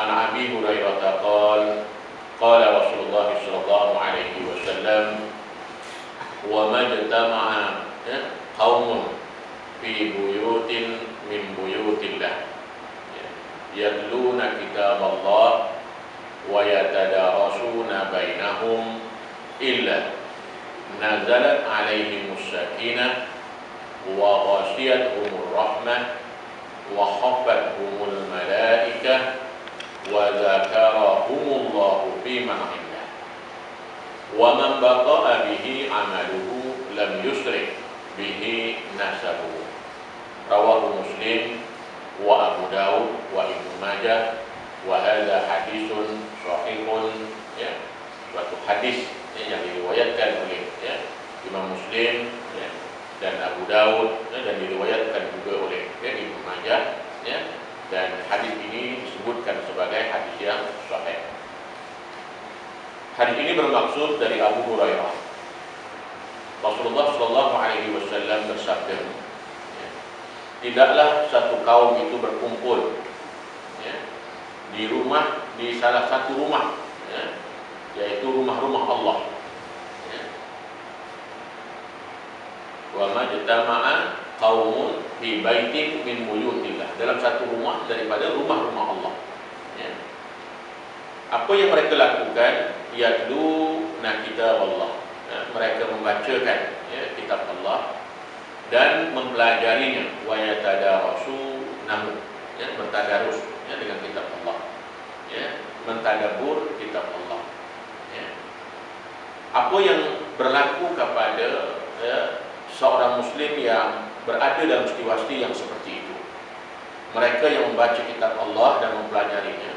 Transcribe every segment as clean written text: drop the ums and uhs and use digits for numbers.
An Abi Hurairah qala qala Rasulullah sallallahu alaihi wasallam wa majtama'a qaumun fi buyutin min buyutillah yatluna kitaballah wa yatadarasuna bainahum illa nazalat alaihimus sakinah wa ghashiyatuhumur rahmah wa khafathumul malaikah wa dzakarahumullahu fi man indah wa man baqa'a bihi amaluhu lam yusrik bihi nasabuhu. Rawahu Muslim wa Abu Daud wa Ibnu Majah wa hadza hadisun sahihun, ya, suatu hadis yang diriwayatkan oleh Imam Muslim dan Abu Daud dan diriwayatkan juga oleh Ibnu Majah, dan hadis ini disebutkan sebagai hadis yang sahih. Hadis ini bermaksud dari Abu Hurairah. Rasulullah sallallahu alaihi wasallam bersabda, tidaklah satu kaum itu berkumpul di rumah, di salah satu rumah, yaitu rumah-rumah Allah. Wa majtama'a qaumun fi baitin min buyutillah, dalam satu rumah daripada rumah-rumah Allah. Apa yang mereka lakukan? Yatluna kitaballah, mereka membacakan kitab Allah dan mempelajarinya. Wa yatadarasunahu, bertadarus dengan kitab Allah, mentadabbur kitab Allah. Apa yang berlaku kepada seorang muslim yang berada dalam situasi yang seperti itu? Mereka yang membaca kitab Allah dan mempelajarinya,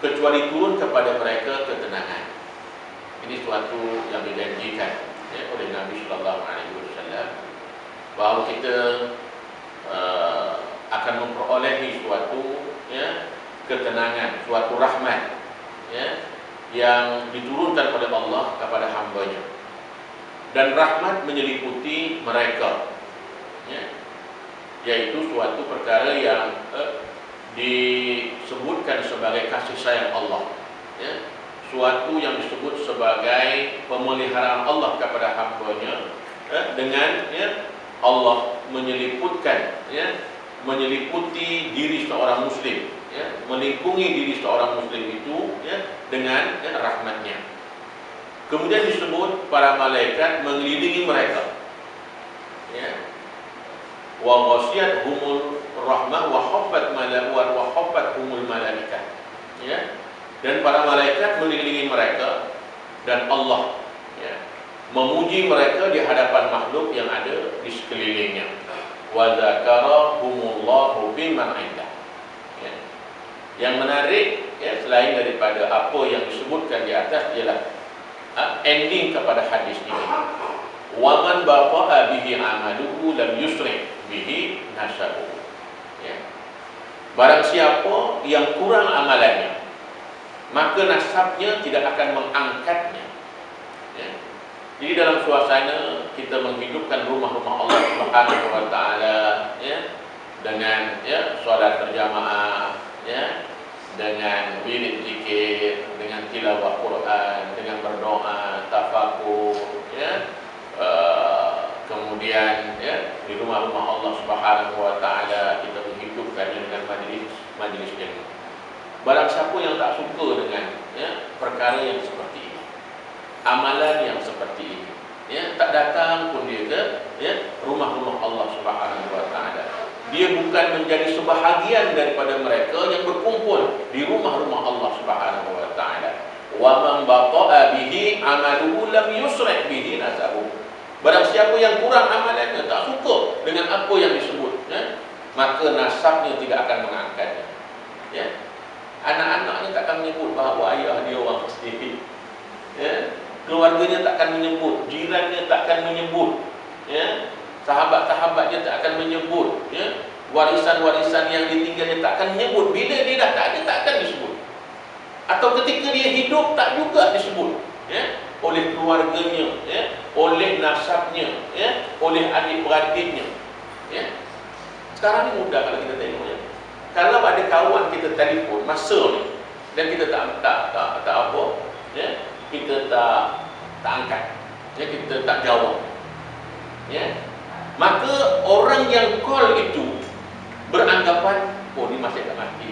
kecuali turun kepada mereka ketenangan. Ini suatu yang dijanjikan oleh Nabi sallallahu alaihi wasallam, bahawa kita akan memperolehi suatu ketenangan, suatu rahmat yang diturunkan oleh Allah kepada hamba-Nya, dan rahmat menyeliputi mereka, yaitu suatu perkara yang disebutkan sebagai kasih sayang Allah, suatu yang disebut sebagai pemeliharaan Allah kepada hamba-Nya, dengan Allah menyeliputkan, menyeliputi diri seorang muslim, melingkungi diri seorang muslim itu dengan rahmatnya. Kemudian disebut para malaikat mengelilingi mereka, wa ghashiyatuhumur rahmah wa khafathumul malaikah, dan para malaikat mengelilingi mereka, dan Allah memuji mereka di hadapan makhluk yang ada di sekelilingnya. Wa dzakarahumullahu biman indah. Yang menarik, selain daripada apa yang disebutkan di atas, ialah ending kepada hadis ini. Wa man baqa'a bihi amaluhu lam yusrik bihi nasabuhu. Barang siapa yang kurang amalannya, maka nasabnya tidak akan mengangkatnya. Jadi dalam suasana kita menghidupkan rumah-rumah Allah Subhanahu wa taala, dengan solat berjamaah, dengan wirid zikir, dengan tilawah Quran, dengan berdoa, tafakur, kemudian di rumah-rumah Allah Subhanahu wa taala kita menghidupkannya dengan majlis ilmu. Barang siapa yang tak suka dengan perkara yang seperti ini, amalan yang seperti ini, tak datang pun dia ke rumah-rumah Allah Subhanahu wa taala. Dia bukan menjadi sebahagian daripada mereka yang berkumpul di rumah-rumah Allah Subhanahu wa taala. Wa man baqa'a bihi amaluhu lam yusrik bihi nasabuhu. Barang siapa yang kurang amalannya, tak suka dengan apa yang disebut, maka nasabnya tidak akan mengangkatnya. Anak-anaknya tak akan menyebut bahawa ayah dia orang Kristian, keluarganya tak akan menyebut, jirannya tak akan menyebut, sahabat-sahabatnya tak akan menyebut, warisan-warisan yang ditinggalnya tak akan menyebut. Bila dia dah tak ada, tak akan disebut. Atau ketika dia hidup, tak juga disebut, oleh keluarganya, oleh nasabnya, oleh adik-beradiknya. Sekarang ni mudah kalau kita tengok, kalau ada kawan kita telefon masa ni dan kita tak apa, ya, kita tak angkat, ya, kita tak jawab, ya, maka orang yang call itu beranggapan, oh ni masih tak mati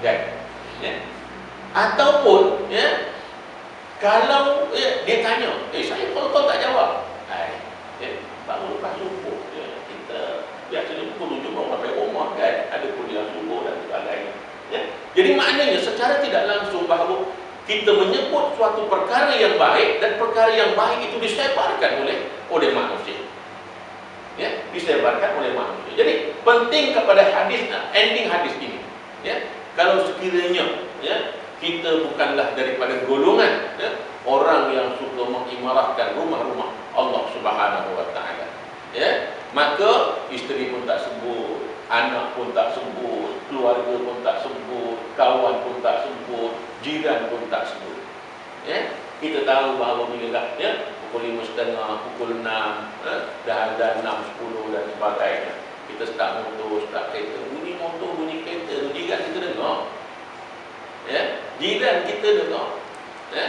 kan, ya. Ataupun, ya, kalau dia tanya, saya call tak jawab, baru lepas subuh, ya, kita biasanya pukul 7 baru sampai rumah kan, ada kuliah subuh dan sebagainya, ya. Jadi maknanya secara tidak langsung bahawa kita menyebut suatu perkara yang baik, dan perkara yang baik itu disebarkan oleh manusia, ya, disebarkan oleh manusia. Jadi penting kepada hadis, ending hadis ini, ya, kalau sekiranya, ya, kita bukanlah daripada golongan, ya, orang yang suka mengimarahkan rumah-rumah Allah Subhanahu wa taala, ya, maka isteri pun tak sebut, anak pun tak sebut, keluarga pun tak sebut, kawan pun tak sebut, jiran pun tak sebut, ya. Kita tahu bahawa bila, ya, pukul 5.30, pukul 6, dah ada 6.10 dan sebagainya, kita start motor, start kereta, bunyi motor, bunyi kereta, jiran kita dengar, ya, jiran kita dengar, ya,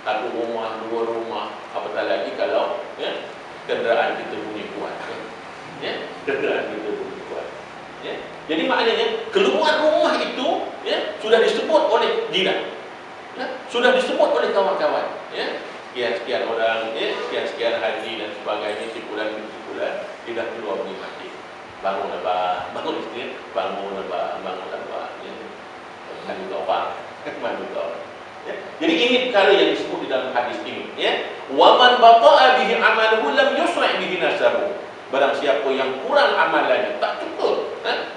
satu rumah, dua rumah, apatah lagi kalau, ya, kenderaan kita bunyi kuat, ya, kenderaan kita bunyi kuat, ya. Jadi maknanya keluar rumah itu, ya, sudah disebut oleh jiran, ya, sudah disebut oleh kawan-kawan, ya, sekian orang, ya, sekian haji dan sebagainya, simpulan dia dah keluar menikmati, bangun abah, bangun isteri, bangun abah, ya, mandu orang, mandu orang. Ya. Jadi ini perkara yang disebut di dalam hadis ini, ya. Wa man bata'a bihi amaluhu lam yusra' bihi nasabu. Barang siapa yang kurang amalannya, tak cukup,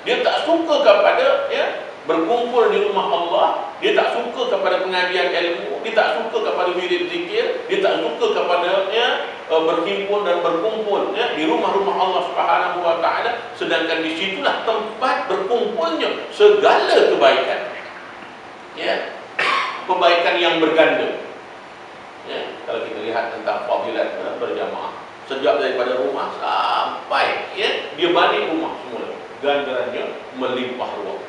dia tak suka kepada, ya, berkumpul di rumah Allah, dia tak suka kepada pengajian ilmu, dia tak suka kepada wirid zikir, dia tak suka kepada, ya, berhimpun dan berkumpul, ya, di rumah-rumah Allah Subhanahu wa taala, sedangkan di situlah tempat berkumpulnya segala kebaikan, ya, kebaikan yang berganda, ya. Kalau kita lihat tentang fadilat berjamaah, sejak daripada rumah sampai, ya, dia balik rumah semula, ganjarannya melimpah ruah.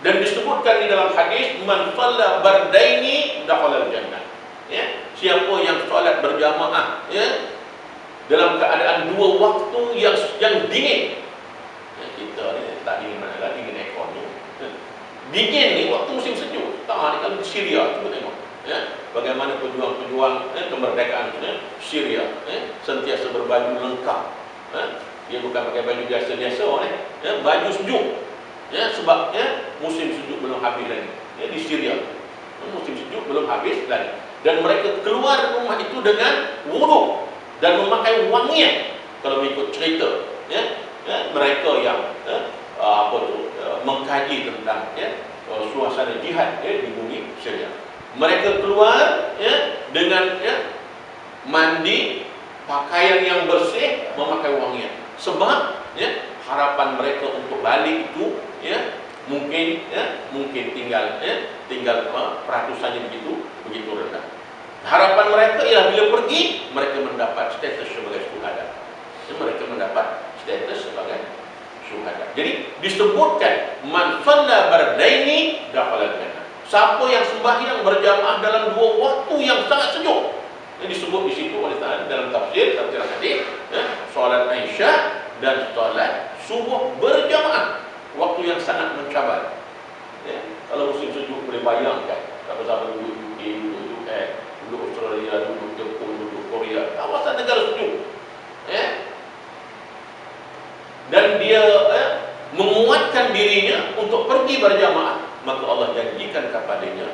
Dan disebutkan di dalam hadis, man shalla bardaini dakhala al-jannah, ya, siapa yang solat berjamaah, ya, dalam keadaan dua waktu yang dingin, ya, kita ni tak dingin mana lah, dingin ekor ni, ya. Dingin ni waktu musim sejuk. Tak, ni kalau di Syria, cuba tengok, ya, bagaimana pejuang-pejuang, kemerdekaan, ya, Syria, ya, sentiasa berbaju lengkap, ya. Dia bukan pakai baju biasa-biasa, ya, baju sejuk, ya, sebab, ya, musim sejuk belum habis lagi, ya, di Syria, musim sejuk belum habis lagi, dan mereka keluar rumah itu dengan wuduk dan memakai wangian. Kalau mengikut cerita, ya, mereka yang, mengkaji tentang, ya, suasana jihad, ya, di bumi Syria, mereka keluar, ya, dengan, ya, mandi, pakaian yang bersih, memakai wangian, sebab, ya, harapan mereka untuk balik itu, ya, mungkin tinggal peratusannya begitu rendah. Harapan mereka ialah bila pergi, mereka mendapat status sebagai syuhada, ya, mereka mendapat status sebagai syuhada. Jadi disebutkan man shalla bardaini dakhala al-jannah, siapa yang sembahyang berjamaah dalam dua waktu yang sangat sejuk. Ini disebut di situ oleh dalam tafsir hadis, ya, solat Isya dan solat subuh berjamaah, waktu yang sangat mencabar, ya. Kalau musim sejuk boleh bayangkan, siapa-siapa duduk UK, duduk US, duduk Australia, duduk Jepun, duduk Korea, kawasan negara sejuk, ya. Dan dia, menguatkan dirinya untuk pergi berjamaah, maka Allah janjikan kepadanya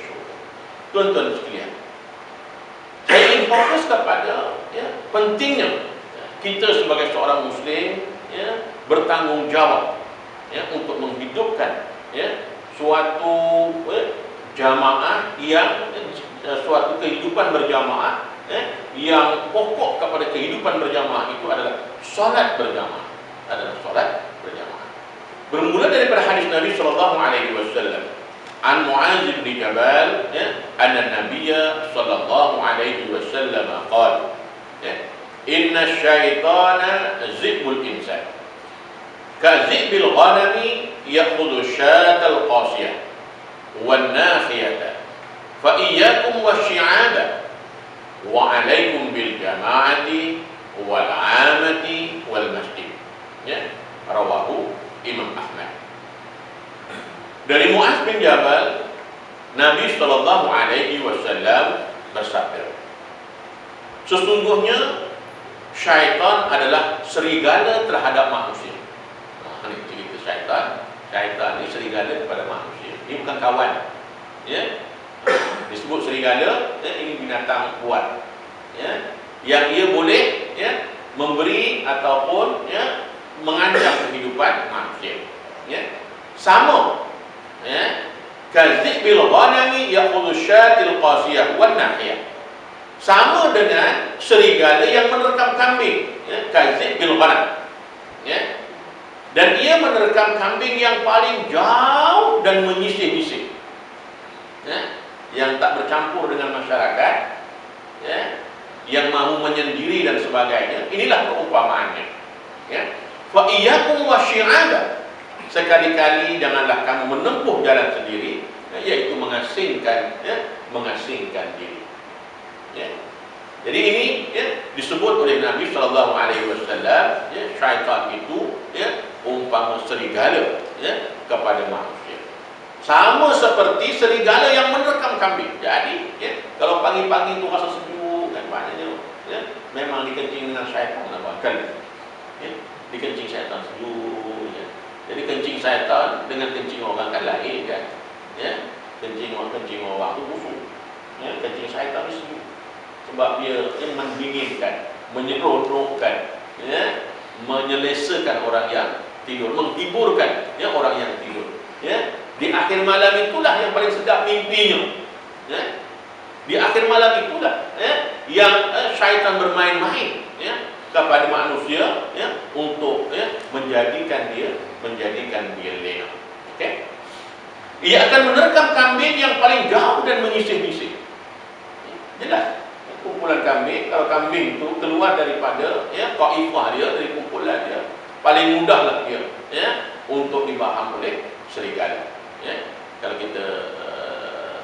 syurga. Tuan-tuan sekalian, saya ingin fokus kepada, ya, pentingnya, ya, kita sebagai seorang Muslim, ya, bertanggung jawab, ya, untuk menghidupkan, ya, suatu, jamaah yang, suatu kehidupan berjamaah, yang pokok kepada kehidupan berjamaah itu adalah solat berjamaah, Bermula daripada hadis Nabi sallallahu alaihi wasallam, an Mu'adz bin Jabal, ya, anna Nabiyya sallallahu alaihi wasallam qala, ya, inna syaitana zibul insan kazibil ghanami ya'khudhu syatal qasiyah wan nakhiyata fa iyyakum wasyi'aba wa 'alaikum bil jama'ati wal 'amati wal masjid. Ya, rawahu Imam Ahmad. Dari Mu'adz bin Jabal, Nabi sallallahu alaihi wasallam bersabda, sesungguhnya syaitan adalah serigala terhadap manusia. Nah, ini cerita syaitan. Syaitan ini serigala kepada manusia. Ini bukan kawan. Ya. Disebut serigala, ya, ini binatang kuat. Ya. Yang ia boleh, ya, memberi ataupun, ya, mengancam kehidupan manusia. Ya. Sama, ya, kazib bil ghanami ya'khudhu syatil qasiyah wan nahiyah. Sama dengan serigala yang menerkam kambing, ya, kazib bil ghanam. Ya. Dan ia menerkam kambing yang paling jauh dan menyisih-nyisih. Ya, yang tak bercampur dengan masyarakat, ya, yang mahu menyendiri dan sebagainya. Inilah perumpamaannya. Ya. Fa iyyakum wasyi'aba. Sekali-kali janganlah kamu menempuh jalan sendiri, ya, yaitu mengasingkan, ya, mengasingkan diri. Ya. Jadi ini, ya, disebut oleh Nabi Shallallahu Alaihi Wasallam, ya, syaitan itu, ya, umpama serigala, ya, kepada manusia. Sama seperti serigala yang menerkam kambing. Jadi, ya, kalau pagi-pagi itu rasa sejuk kan maknanya, ya, memang dikencing dengan syaitan kan, ya, dikencing syaitan sejuk. Ya. Jadi kencing syaitan dengan kencing orang kan lain kan, ya, kencing orang itu busuk, ya, kencing syaitan itu sejuk. Sebab dia mendinginkan, menyeronokkan, ya, menyelesakan orang yang tidur, menghiburkan, ya, orang yang tidur. Ya. Di akhir malam itulah yang paling sedap mimpinya. Ya. Di akhir malam itulah, ya, yang syaitan bermain-main, ya, kepada manusia, ya, untuk, ya, menjadikan dia lena. Okay? Ia akan menerkam kambing yang paling jauh dan menyisih-nyisih. Jelas. Kumpulan kambing, kalau kambing itu keluar daripada, ya, qaifah dia, dari kumpulan dia, paling mudahlah dia, ya, untuk dibaham oleh serigala. Ya. Kalau kita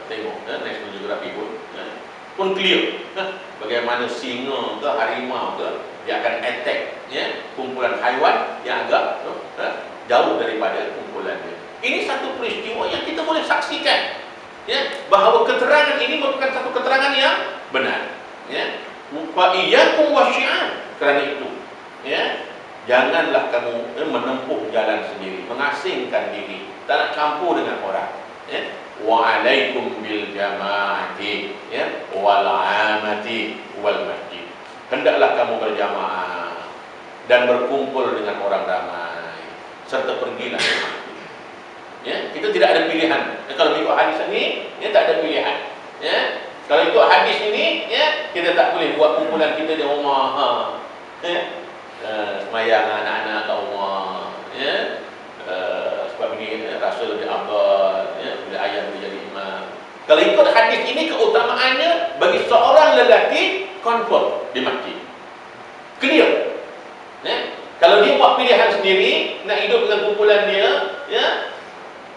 tengok, ya, National Geographic pun clear, ya, bagaimana singa ke harimau ke dia akan attack, ya, kumpulan haiwan yang agak, ya, jauh daripada kumpulan dia. Ini satu peristiwa yang kita boleh saksikan, ya, bahawa keterangan ini merupakan satu keterangan yang benar. Ya, fa iyyakum wasyi'an. Kerana itu, ya, janganlah kamu, ya, menempuh jalan sendiri, mengasingkan diri, tak nak campur dengan orang. Ya, wa 'alaikum bil jama'ati, ya, wal 'amati wal masjid. Hendaklah kamu berjamaah dan berkumpul dengan orang ramai serta pergilah ke masjid. Ya, kita tidak ada pilihan. Ya, kalau ikut hadis ini, ya, tak ada pilihan. Ya. Kalau itu hadis ini, ya, kita tak boleh buat kumpulan kita di rumah, ya, semayang anak-anak kat rumah, ya, sebab ini, ya, Rasul lebih abad, ya, bila ayah boleh jadi imam. Kalau ikut hadis ini, keutamaannya bagi seorang lelaki confirm di masjid, clear. Ya. Kalau dia buat pilihan sendiri, nak hidup dengan kumpulan dia, ya,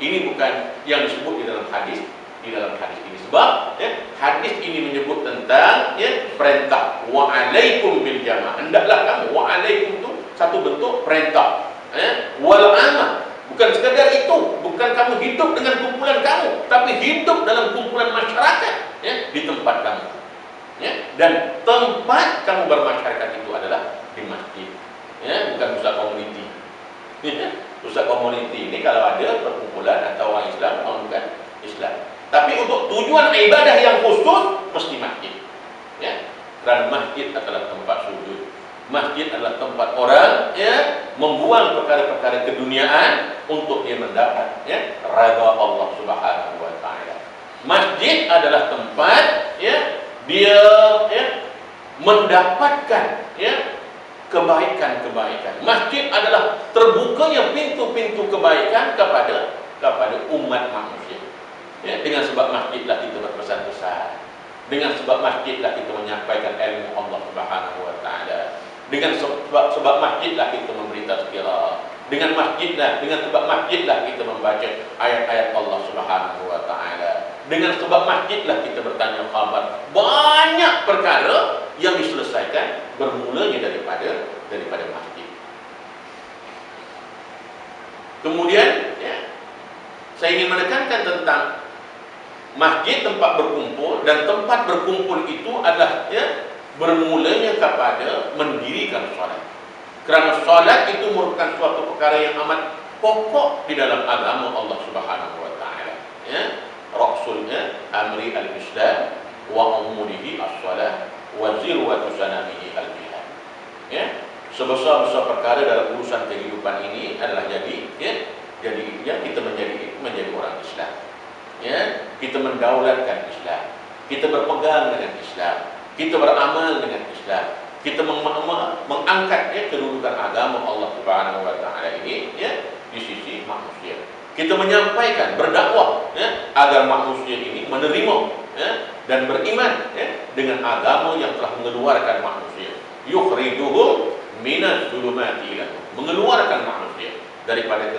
ini bukan yang disebut di dalam hadis. Di dalam hadis ini, sebab, ya, hadis ini menyebut tentang, ya, perintah wa 'alaikum bil jamaah. Hendaklah kamu, wa 'alaikum itu satu bentuk perintah, ya, wal amah. Bukan sekadar itu, bukan kamu hidup dengan kumpulan kamu, tapi hidup dalam kumpulan masyarakat, ya, di tempat kamu. Ya, dan tempat kamu bermasyarakat itu adalah di masjid, ya, bukan pusat komuniti. Ya, pusat komuniti ini kalau ada perkumpulan atau orang Islam, orang bukan Islam. Tapi untuk tujuan ibadah yang khusus mesti masjid. Ya. Kerana masjid adalah tempat sujud. Masjid adalah tempat orang, ya, membuang perkara-perkara keduniaan untuk dia mendapat, ya, redha Allah Subhanahu wa taala. Masjid adalah tempat, ya, dia, ya, mendapatkan, ya, kebaikan-kebaikan. Masjid adalah terbukanya pintu-pintu kebaikan kepada umat manusia. Ya, dengan sebab masjidlah kita berpesan-pesan. Dengan sebab masjidlah kita menyampaikan ilmu Allah Subhanahu wa taala. Dengan sebab masjidlah kita memberi tazkirah, Dengan masjidlah, dengan sebab masjidlah kita membaca ayat-ayat Allah Subhanahu wa taala. Dengan sebab masjidlah kita bertanya khabar. Banyak perkara yang diselesaikan bermulanya daripada masjid. Kemudian saya ingin menekankan tentang masjid, tempat berkumpul, dan tempat berkumpul itu adalah bermulanya kepada mendirikan solat. Kerana solat itu merupakan suatu perkara yang amat pokok di dalam agama Allah Subhanahu wa taala. Rasulnya amri al-islam wa umudihi as-salah wa zirwatu sanamihi al-jihad. Sebesar-besar perkara dalam urusan kehidupan ini adalah jadi kita menjadi orang Islam. Kita mendaulatkan Islam, kita berpegang dengan Islam, kita beramal dengan Islam, kita mengangkat kedudukan agama Allah Subhanahu wa taala ini di sisi manusia. Kita menyampaikan, berdakwah agar manusia ini menerima dan beriman dengan agama yang telah mengeluarkan manusia. Yukhrijuhum minaz zulumati ila nur, mengeluarkan manusia daripada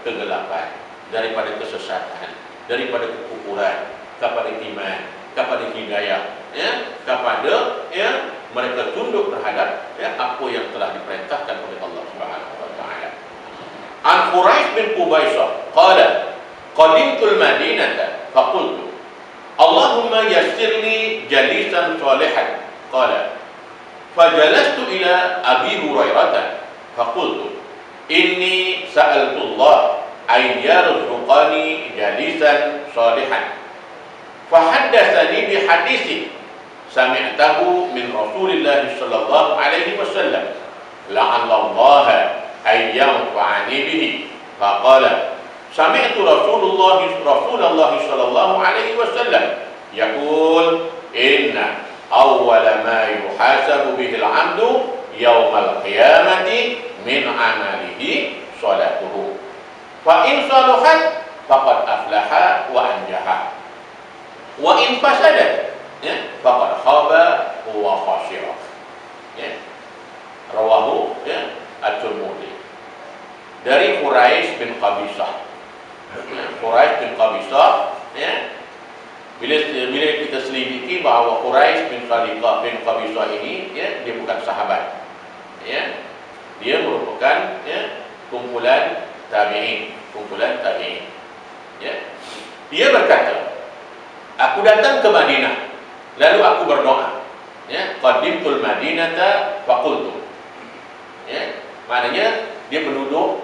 kegelapan, daripada kesesatan, daripada kekufuran kepada iman, kepada hidayah, kepada mereka tunduk terhadap apa yang telah diperintahkan oleh Allah Subhanahu wa taala. An Quraisy bin Qubaisah qala qadimtul Madinata faqultu Allahumma yassirli jalisan salihan qala fajalastu ila Abi Hurairah faqultu inni sa'altullah ay yarzuqani jalisan salihan fahaddatsani bi haditsin sami'tahu min Rasulillah sallallahu alaihi wasallam la'alla Allah ay yanfa'ani bihi faqala sami'tu Rasulullah sallallahu alaihi wasallam yaqul inna awwala ma yuhasabu bihi al-'abdu yawmal qiyamati min 'amalihi salatuhu fa in salahat faqad aflaha wa anjaha wa in fasadat faqad khaba wa khasira. Rawahu At-Tirmidzi. Dari Quraisy bin Qabisah. Quraisy bin Qabisah bila kita selidiki bahawa Quraisy bin Qabisah ini dia bukan sahabat. Dia merupakan kumpulan tabi'in. Dia berkata, aku datang ke Madinah, lalu aku berdoa. Qadimtul Madinata faqultu. Maknanya dia penduduk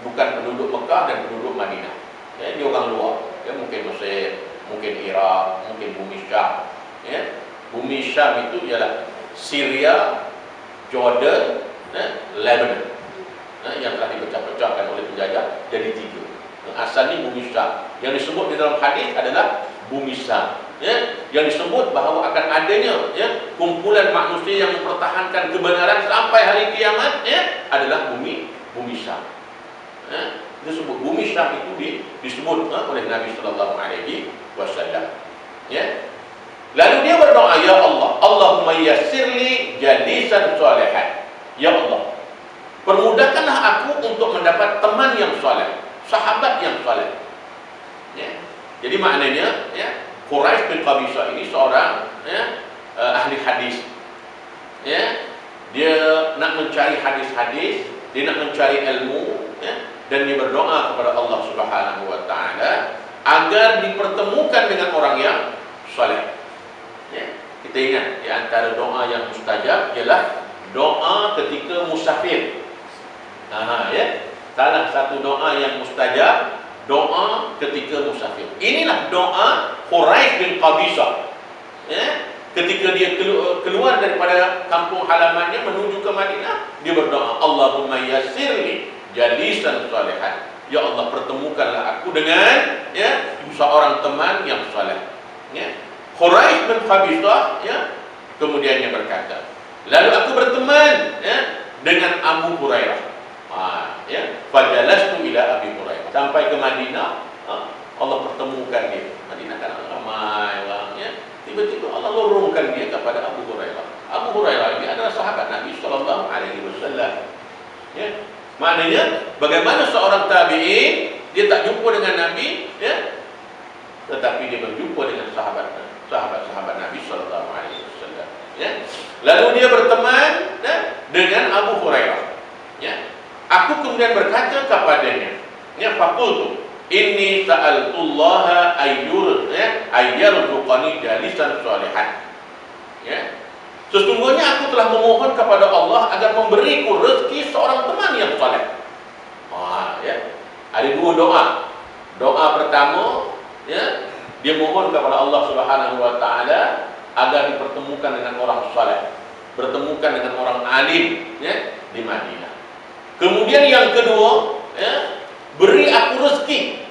bukan penduduk Mekah dan penduduk Madinah. Dia orang luar. Mungkin Mesir, mungkin Iraq, mungkin bumi Syam. Bumi Syam itu ialah Syria, Jordan, Lebanon. Yang telah dipecah-pecahkan oleh penjajah jadi 3. Asalnya bumi Syam. Yang disebut di dalam hadis adalah bumi Syam. Yang disebut bahawa akan adanya kumpulan manusia yang mempertahankan kebenaran sampai hari kiamat adalah bumi Syam. Disebut bumi Syam itu disebut oleh Nabi sallallahu alaihi wasallam. Lalu dia berdoa, ya Allah, Allahumma yassirli jalisan salihan. Ya Allah, permudahkanlah aku untuk mendapat teman yang saleh, sahabat yang saleh. Jadi maknanya Quraisy bin Qabisah ini seorang ahli hadis. Dia nak mencari hadis-hadis, dia nak mencari ilmu, dan dia berdoa kepada Allah Subhanahu wa taala agar dipertemukan dengan orang yang saleh. Kita ingat di antara doa yang mustajab ialah doa ketika musafir. Salah satu doa yang mustajab, doa ketika musafir. Inilah doa Quraisy bin Qabisah. Ketika dia keluar daripada kampung halamannya menuju ke Madinah, dia berdoa, Allahumma yassirli jalisan salihan. Ya Allah, pertemukanlah aku dengan seorang teman yang saleh. Quraisy bin Qabisah kemudiannya berkata, lalu aku berteman dengan Abu Hurairah. Fajalastu ila Abi Hurairah. Sampai ke Madinah, Allah pertemukan dia. Madinah kan ramai orangnya. Tiba-tiba Allah lorongkan dia kepada Abu Hurairah. Abu Hurairah ini adalah sahabat Nabi sallallahu alaihi wasallam. Maknanya bagaimana seorang tabi'in dia tak jumpa dengan Nabi, ya, tetapi dia berjumpa dengan sahabat-sahabat Nabi sallallahu alaihi wasallam, ya. Lalu dia berteman, ya, dengan Abu Hurairah, ya. Aku kemudian berkata kepadanya, ya, faqultu inni sa'altullaha ayyarzuqani jalisan shalihan, ya. Sesungguhnya aku telah memohon kepada Allah agar memberiku rezeki seorang teman yang saleh. Ya. Ada dua doa. Doa pertama, ya, dia mohon kepada Allah Subhanahu wa taala agar dipertemukan dengan orang saleh, bertemukan dengan orang alim, ya, di Madinah. Kemudian yang kedua, ya, beri aku rezeki.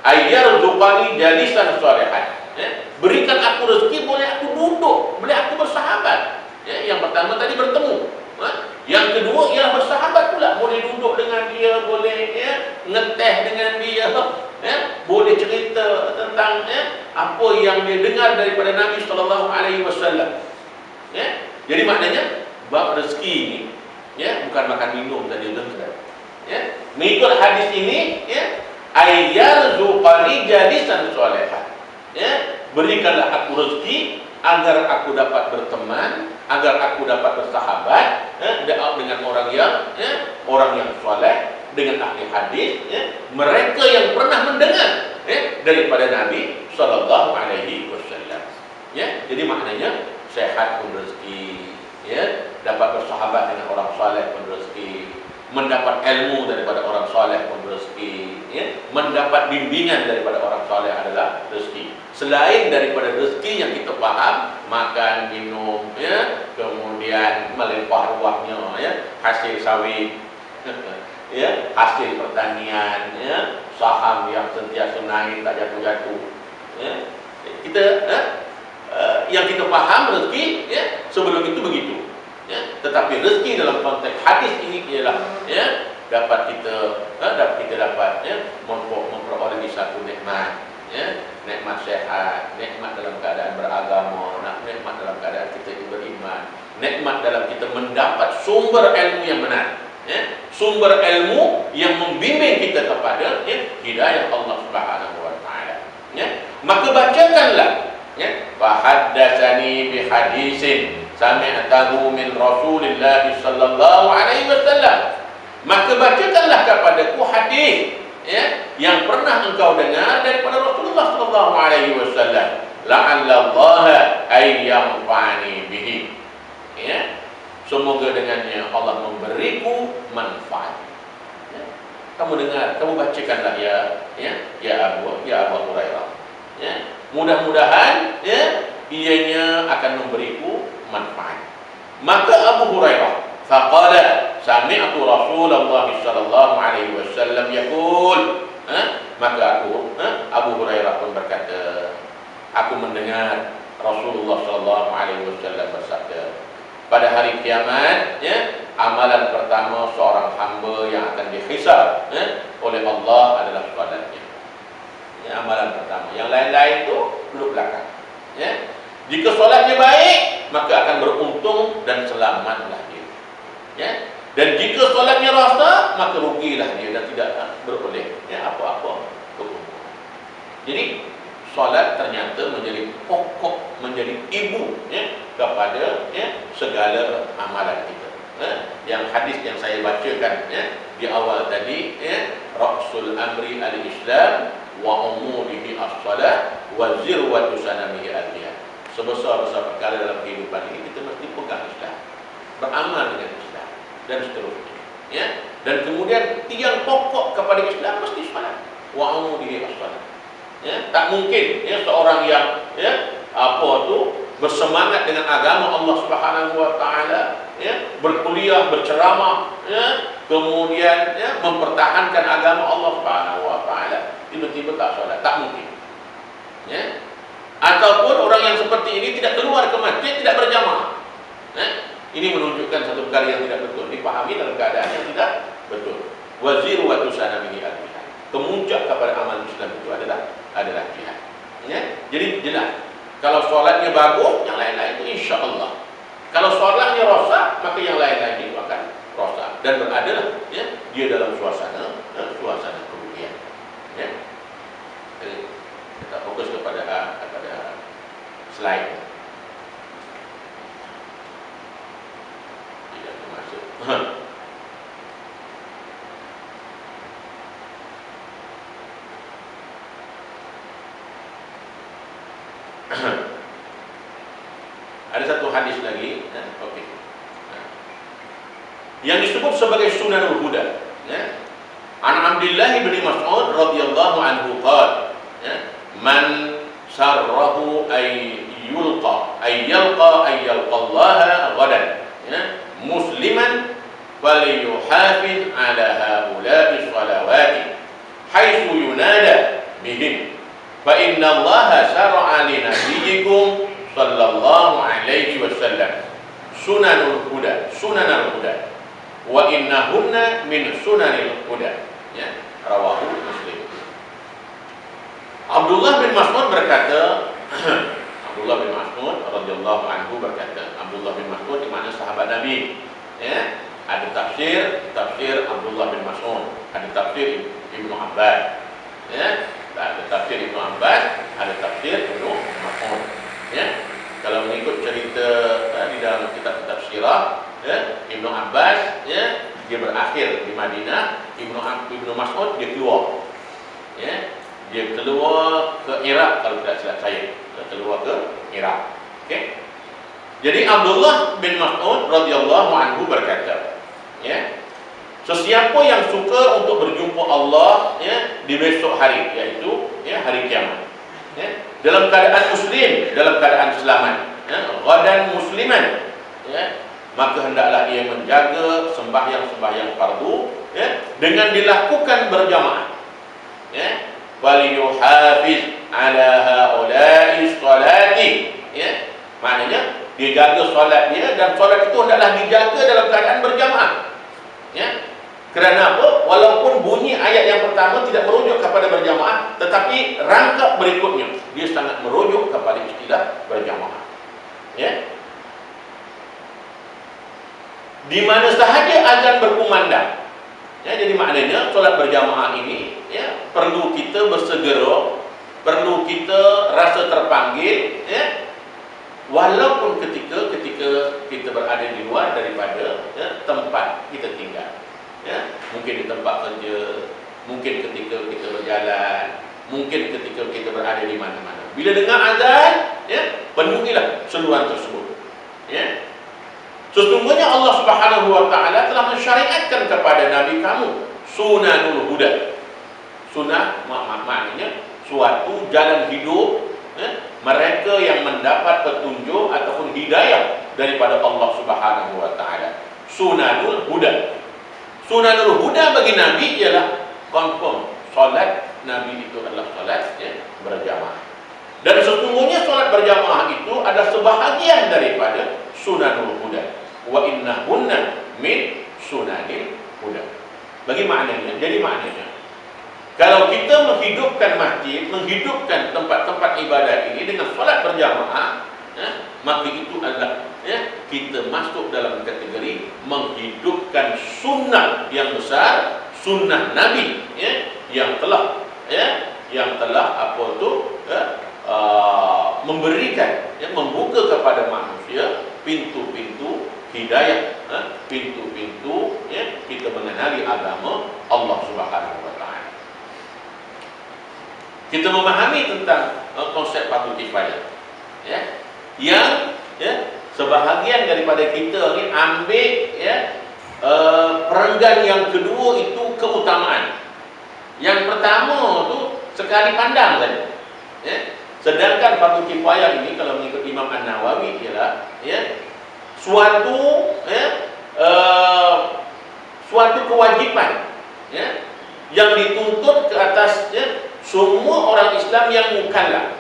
Ayyarzuqani jalisan shalihan. Ya, berikan aku rezeki, boleh aku duduk, boleh aku bersahabat. Ya, yang pertama tadi bertemu. Yang kedua ialah bersahabat pula, boleh duduk dengan dia, boleh, ya, ngeteh dengan dia, ya, boleh cerita tentang, ya, apa yang dia dengar daripada Nabi sallallahu alaihi wasallam. Ya, jadi maknanya bab rezeki ini, ya, bukan makan minum tadi tuan-tuan. Ya, mengikut hadis ini, ya, ayyarzuqani jalisan shalihan. Ya, berikanlah aku rezeki agar aku dapat berteman, agar aku dapat bersahabat, ya, dengan orang yang, ya, orang yang saleh, dengan ahli hadis, ya, mereka yang pernah mendengar, ya, daripada Nabi sallallahu alaihi wasallam. Ya, jadi maknanya sehat pun rezeki, ya, dapat bersahabat dengan orang saleh pun rezeki, mendapat ilmu daripada orang saleh pun rezeki, ya, mendapat bimbingan daripada orang saleh adalah rezeki. Selain daripada rezeki yang kita faham, makan, minum, ya, kemudian melimpah ruahnya, ya, hasil sawit, ya, hasil pertanian, ya, saham yang sentiasa naik tak jatuh-jatuh, ya, kita, yang kita faham rezeki, ya, sebelum itu begitu. Ya, tetapi rezeki dalam konteks hadis ini ialah, ya, dapat kita dapat, ya, memperoleh satu nikmat, ya, nikmat sehat, nikmat dalam keadaan beragama, nikmat dalam keadaan kita beriman, nikmat dalam kita mendapat sumber ilmu yang benar, ya, sumber ilmu yang membimbing kita kepada, ya, hidayah Allah Subhanahu wa taala. Ya, maka bacakanlah, ya, fa haddatsani bi hadisin sami'tahu min Rasulillah sallallahu alaihi wasallam. Maka bacakanlah kepadaku hadis, ya, yang pernah engkau dengar daripada Rasulullah sallallahu alaihi wasallam, la'alla Allah ay yanfa'ani bihi. Ya, semoga dengannya Allah memberiku manfaat. Ya, kamu dengar, kamu bacakanlah, ya Abu Hurairah. Ya, mudah-mudahan, ya, ianya akan memberiku manfaat. Maka Abu Hurairah faqala sami'tu Rasulullah sallallahu alaihi wasallam yaqul, maka Abu Hurairah pun berkata, aku mendengar Rasulullah sallallahu alaihi wasallam bersabda, pada hari kiamat, ya, amalan pertama seorang hamba yang akan dihisab, ya, oleh Allah adalah salatnya. Ya, amalan pertama. Yang lain-lain itu duduk belakang. Ya. Jika solatnya baik, maka akan beruntung dan selamatlah dia. Ya. Dan jika solatnya rasa, maka rugilah dia dan tidak beroleh, ya, apa-apa keuntungan. Jadi solat ternyata menjadi pokok, menjadi ibu, ya, kepada, ya, segala amalan kita. Yang hadis yang saya bacakan, ya, di awal tadi, ya, Ra'sul amri al-Islam wa umudihi as-salah wa zirwatu sanamihi al-jihad. Sebesar-besar perkara dalam kehidupan ini kita mesti pegang Islam, beramal dengan Islam, dan seterusnya, ya. Dan kemudian tiang pokok kepada Islam mesti salat, wa umudihi as-salah. Ya, tak mungkin, ya, seorang yang, ya, bersemangat dengan agama Allah Subhanahu wa taala, ya, berkuliah, berceramah, ya, kemudian, ya, mempertahankan agama Allah Subhanahu wa taala, tiba-tiba tak solat, tak mungkin. Ya. Ataupun orang yang seperti ini tidak keluar ke masjid, tidak berjamaah. Ya. Ini menunjukkan satu perkara yang tidak betul, dipahami dalam keadaan yang tidak betul. Wazir wa tusanamihi al-jihad. Kemuncak kepada amal Islam itu adalah jihad. Ya. Jadi jelas, kalau solatnya bagus, yang lain-lain itu insya-Allah. Kalau solatnya rosak, maka yang lain-lain itu akan rosak dan beradalah ya dia dalam suasana kerugian. Ya. Jadi kita fokus kepada slide. Tidak termasuk. Ada satu hadis lagi, ya, okey. Nah, yang disebut sebagai sunanul huda, ya. An Abdullah bin Mas'ud radhiyallahu anhu qala, ya, man sarrahu ay yalqa Allah ghadan, ya, musliman falyuhafiz ala haula'i salawati haitsu yunada bihim fa inna Allah syara'a li nabiyyikum sallallahu alaihi wasallam sunanul huda wa innahunna min sunanil huda, ya, rawahu Muslim. Abdullah bin Mas'ud berkata Abdullah bin Mas'ud radhiyallahu anhu berkata, Abdullah bin Mas'ud di mana sahabat Nabi, ya. Ada tafsir Abdullah bin Mas'ud, ada tafsir Ibnu Abbas, ya. Ada tafsir Ibnu Abbas, ada tafsir Ibnu Mas'ud. Ya, kalau mengikut cerita di dalam kitab sirah, ya, Ibnu Abbas, ya, dia berakhir di Madinah, Ibnu Mas'ud dia keluar, ya, dia keluar ke Iraq kalau tidak silap saya, dia keluar ke Iraq. Okey. Jadi Abdullah bin Mas'ud radhiyallahu anhu berkata, ya, sesiapa yang suka untuk berjumpa Allah, ya, di besok hari, yaitu, ya, hari kiamat, ya, dalam keadaan muslim, dalam keadaan selamat, ya, ghadan musliman, ya, maka hendaklah ia menjaga sembahyang fardu, ya, dengan dilakukan berjamaah, ya, waliyuhafiz ala haula'i sholati, ya, maknanya dia jaga solat dia, dan solat itu hendaklah dijaga dalam keadaan berjamaah, ya. Kerana apa? Walaupun bunyi ayat yang pertama tidak merujuk kepada berjamaah, tetapi rangkap berikutnya dia sangat merujuk kepada istilah berjamaah. Ya. Di mana sahaja azan berkumandang. Ya, jadi maknanya solat berjamaah ini, ya, perlu kita bersegera, perlu kita rasa terpanggil, ya. Walaupun ketika kita berada di luar daripada, ya, tempat kita tinggal. Ya, mungkin di tempat kerja, mungkin ketika kita berjalan, mungkin ketika kita berada di mana-mana. Bila dengar azan, ya, penuhilah seruan tersebut. Ya. Sesungguhnya Allah Subhanahu wa taala telah mensyariatkan kepada nabi kamu sunanul huda. Sunnah maknanya suatu jalan hidup, ya, mereka yang mendapat petunjuk ataupun hidayah daripada Allah Subhanahu wa taala. Sunanul huda. Sunanul huda bagi Nabi ialah confirm solat Nabi itu adalah solat, ya, berjamaah. Dan sesungguhnya solat berjamaah itu adalah sebahagian daripada sunanul huda. Wa innahunna min sunanil huda. Bagi maknanya, jadi maknanya kalau kita menghidupkan masjid, menghidupkan tempat-tempat ibadat ini dengan solat berjamaah, ya, maka itu adalah, ya, kita masuk dalam kategori menghidupkan sunnah yang besar, sunnah Nabi, ya, yang telah apa tu, ya, memberikan, ya, membuka kepada manusia pintu-pintu hidayah, ya, pintu-pintu, ya, kita mengenali agama Allah Subhanahu wa taala. Kita memahami tentang konsep fardu kifayah, ya, yang, ya, sebahagian daripada kita ni ambil, ya, perenggan yang kedua itu keutamaan. Yang pertama tu sekali pandang saja, ya. Sedangkan fardu kifayah ini kalau mengikut Imam An-Nawawi ialah, ya, suatu, ya, suatu kewajipan, ya, yang dituntut ke atasnya semua orang Islam yang mukallaf.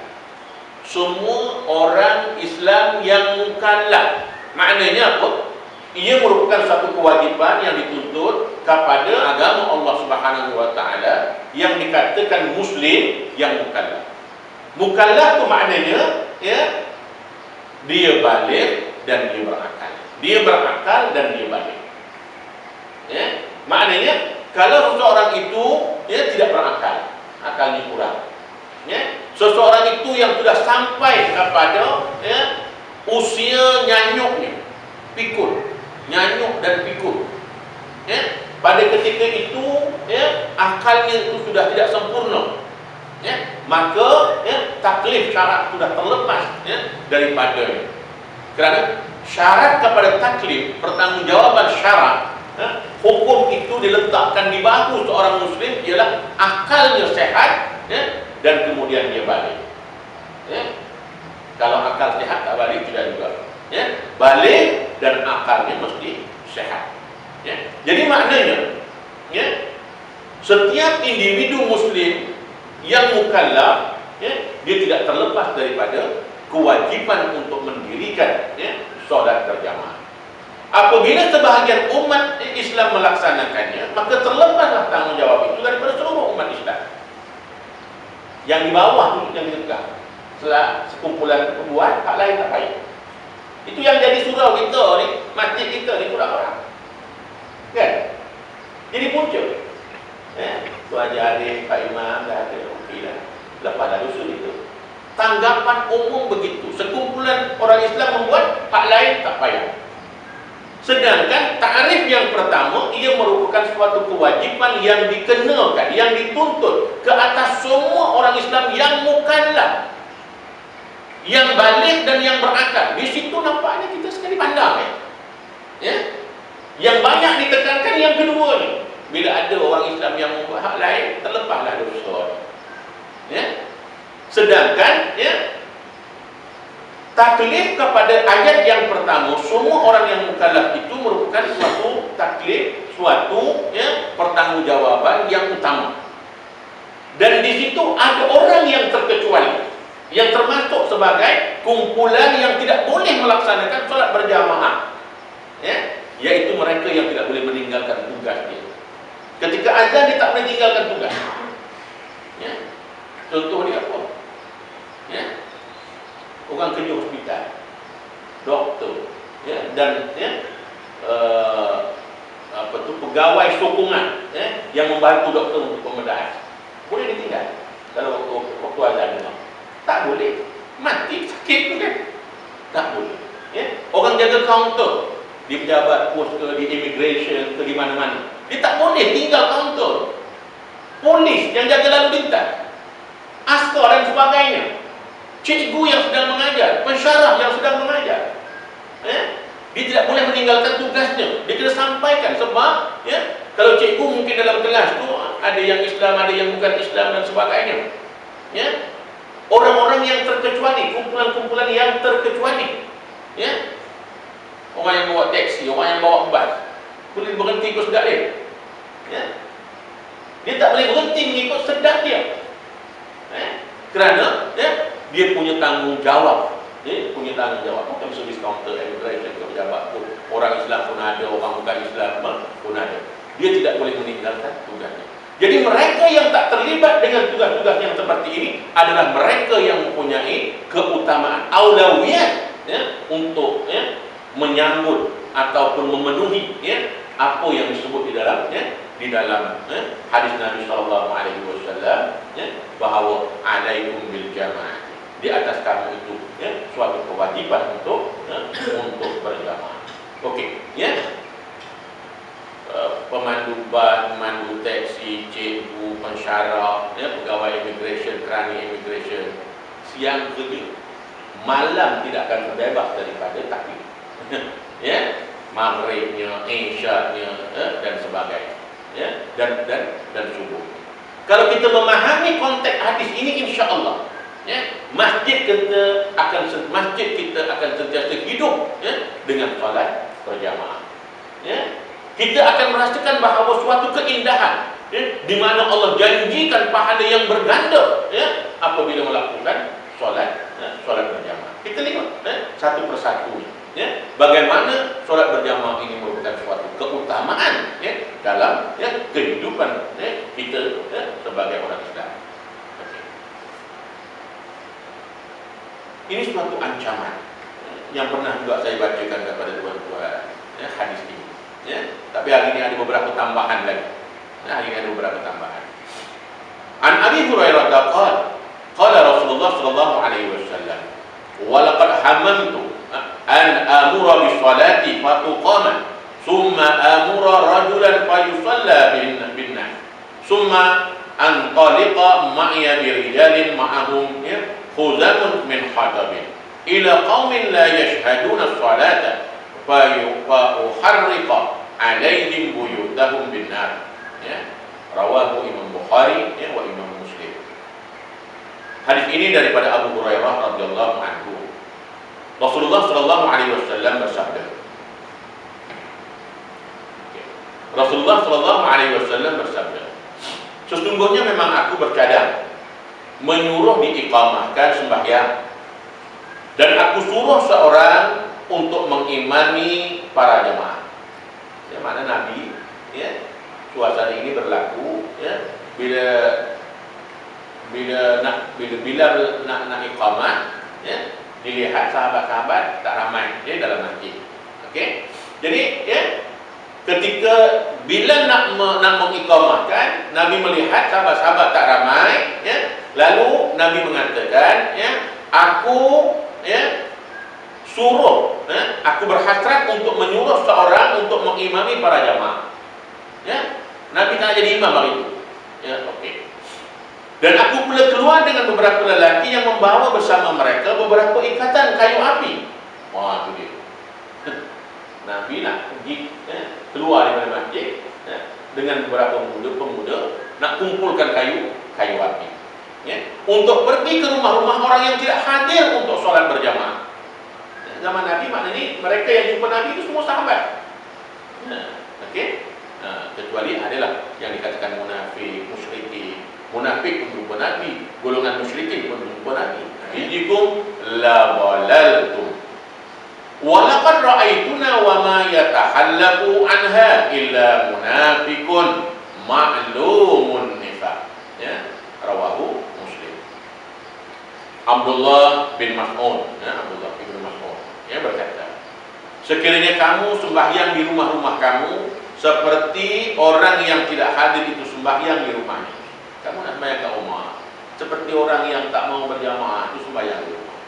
Semua orang Islam yang mukallaf. Maknanya apa? Ia merupakan satu kewajipan yang dituntut kepada agama Allah Subhanahu wa taala yang dikatakan muslim yang mukallaf. Mukallaf itu maknanya, ya, dia balik, dan dia berakal. Dia berakal dan dia balik. Ya, maknanya kalau seseorang itu tidak berakal, akalnya kurang. Ya, seseorang itu yang sudah sampai kepada usia nyanyuknya, pikul, nyanyuk dan pikul. Ya, pada ketika itu akalnya itu sudah tidak sempurna. Ya, maka taklif syarat sudah terlepas daripadanya. Kerana syarat kepada taklif, pertanggungjawaban syarat, hukum itu diletakkan di bahu seorang muslim ialah akalnya sehat dan kemudian dia balik. Kalau akal sehat tak balik tidak juga. Balik dan akalnya mesti sehat. Jadi maknanya setiap individu muslim yang mukallaf dia tidak terlepas daripada kewajiban untuk mendirikan solat berjamaah. Apabila sebahagian umat Islam melaksanakannya, maka terlepaslah tanggungjawab itu daripada seluruh umat Islam. Yang di bawah itu yang ditegak. Setelah sekumpulan buat, hak lain tak baik. Itu yang jadi surau kita ni, masjid kita ni kurang orang. Kan? Jadi muncul. Tu Haji Arif, Pak Imam dah ada, okeylah. Lepas dah usul itu. Tanggapan umum begitu. Sekumpulan orang Islam membuat, hak lain tak payah. Sedangkan ta'rif yang pertama, ia merupakan suatu kewajiban yang dikenakan, yang dituntut ke atas semua orang Islam yang mukallaf, yang balik dan yang berakal. Di situ nampaknya kita sekali pandang Yang banyak ditekankan yang kedua ni. Bila ada orang Islam yang membuat hak lain, terlepaslah dosa. Sedangkan taklif kepada ayat yang pertama, semua orang yang mukallaf itu merupakan suatu taklif, suatu pertanggungjawaban yang utama. Dan di situ ada orang yang terkecuali, yang termasuk sebagai kumpulan yang tidak boleh melaksanakan solat berjamaah, iaitu mereka yang tidak boleh meninggalkan tugasnya. Ketika azan dia tak boleh tinggalkan tugas. Contoh dia apa? Orang kerja hospital, doktor, dan pegawai sokongan yang membantu doktor untuk pembedahan. Boleh ditinggal kalau waktu azan memang. Tak boleh. Mati sakit tu kan. Tak boleh. Orang jaga kaunter di pejabat pos ke, di immigration ke, di mana-mana, dia tak boleh tinggal kaunter. Polis yang jaga lalu lintas, askar dan sebagainya, cikgu yang sedang mengajar, pensyarah yang sedang mengajar, dia tidak boleh meninggalkan tugasnya. Dia kena sampaikan. Sebab kalau cikgu mungkin dalam kelas tu ada yang Islam, ada yang bukan Islam dan sebagainya. Orang-orang yang terkecuali, kumpulan-kumpulan yang terkecuali, orang yang bawa taksi, orang yang bawa bas, boleh berhenti ikut sedak dia. Dia tak boleh berhenti mengikut sedak dia. Kerana dia punya tanggungjawab. Punya tanggungjawab. Bukan servis counter, immigration ke pejabat pun. Orang Islam pun ada, orang bukan Islam pun ada. Dia tidak boleh meninggalkan tugasnya. Jadi mereka yang tak terlibat dengan tugas-tugas yang seperti ini adalah mereka yang mempunyai keutamaan, aulawiyat untuk menyambut ataupun memenuhi apa yang disebut di dalam hadis Nabi sallallahu alaihi wasallam bahawa alaikum bil jamaah. Di atas kamu itu suatu kewajiban untuk berjamaah. Okey, pemandu bas, pemandu taksi, cikgu, pensyarah, pegawai immigration, kerani immigration, siang kerja, malam tidak akan terbebas daripada taklif. Maghribnya, isyaknya, dan sebagainya, dan subuh. Kalau kita memahami konteks hadis ini, insya-Allah, masjid kita akan sentiasa hidup dengan solat berjamaah. Kita akan merasakan bahawa suatu keindahan di mana Allah janjikan pahala yang berganda apabila melakukan solat berjamaah. Kita lihat satu persatu bagaimana solat berjamaah ini merupakan suatu keutamaan dalam kehidupan kita sebagai orang Islam. Ini suatu ancaman yang pernah juga saya bacakan kepada tuan-tuan, ya, hadis ini. Ya. Tapi hari ini ada beberapa tambahan lagi. Nah, hari ini ada beberapa tambahan. An Abi Hurairah qala Rasulullah sallallahu alaihi wasallam, "Wa laqad hamamtu an amura bis salati fa tuqama, thumma amura rajulan fa yusalla bin nas, thumma antaliqa ma'iya bi rijalin ma'ahum khuzamun min hadabin ila qaumin la yashhaduna as-salata fa uharriqa alaihim buyutahum bin nar." Ya. Rawahu Imam Bukhari, ya, wa Imam Muslim. Hadis ini daripada Abu Hurairah radhiyallahu anhu. Rasulullah sallallahu alaihi wasallam bersabda. Rasulullah sallallahu alaihi wasallam bersabda, "Sesungguhnya memang aku bercadang menyuruh diiqamahkan sembahyang, dan aku suruh seorang untuk mengimami para jemaah." Ya, mana Nabi, ya, suasana ini berlaku, ya, bila nak iqamah, ya, dilihat sahabat-sahabat tak ramai, ya, dalam masjid. Okey. Jadi, ya, ketika bila nak mengiqamahkan, Nabi melihat sahabat-sahabat tak ramai, ya, lalu Nabi mengatakan, ya, aku, ya, suruh, ya, aku berhasrat untuk menyuruh seorang untuk mengimami para jamaah. Ya, Nabi tak jadi imam hari itu. Ya, okey. Dan aku pula keluar dengan beberapa lelaki yang membawa bersama mereka beberapa ikatan kayu api. Wah, itu dia. Nabi nak pergi, ya, keluar daripada masjid, ya, dengan beberapa pemuda nak kumpulkan kayu api. Ya, untuk pergi ke rumah-rumah orang yang tidak hadir untuk solat berjamaah. Ya, zaman Nabi maknanya mereka yang jumpa Nabi itu semua sahabat. Ya, okey. Kecuali adalah yang dikatakan munafik, musyrikin. Munafik pun jumpa Nabi, golongan musyrikin pun jumpa Nabi. Ijikum la balaltum wa laqad ra'aituna wa ma yatahallafu anha illa munafiqun ma'lumun nifaq. Ya, rawahu Muslim. Abdullah bin Mas'ud, ya, Abdullah bin Mas'ud, ya, berkata, "Sekiranya kamu sembahyang di rumah-rumah kamu seperti orang yang tidak hadir itu sembahyang di rumahnya." Kamu nak sembahyang kat rumah seperti orang yang tak mau berjamaah itu sembahyang di rumah,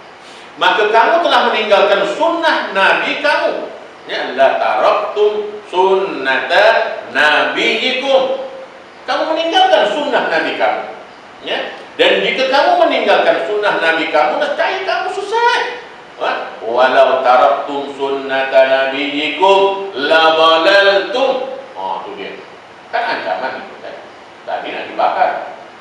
maka kamu telah meninggalkan sunnah Nabi kamu. Ya, la taraktum sunnata nabiyikum. Kamu meninggalkan sunnah Nabi kamu. Ya, dan jika kamu meninggalkan sunnah Nabi kamu, nescaya kamu sesat. Walau taraktum sunnata nabiyikum la dalaltum. Oh, itu dia. Kan ancaman itu kan. Tadi nak dibakar.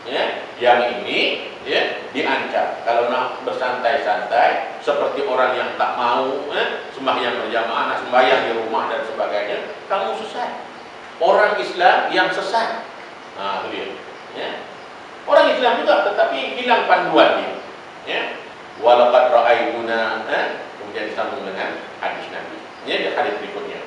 Ya, yang ini, ya, diancam. Kalau nak bersantai-santai seperti orang yang tak mau, sembahyang berjamaah, nak sembahyang di rumah dan sebagainya, kamu sesat. Orang Islam yang sesat. Nah, itu dia. Ya. Orang Islam juga tetapi hilang panduan dia. Ya. Walaqad ra'aituna, kemudian disambung dengan hadis Nabi. Ya, di hadis berikutnya.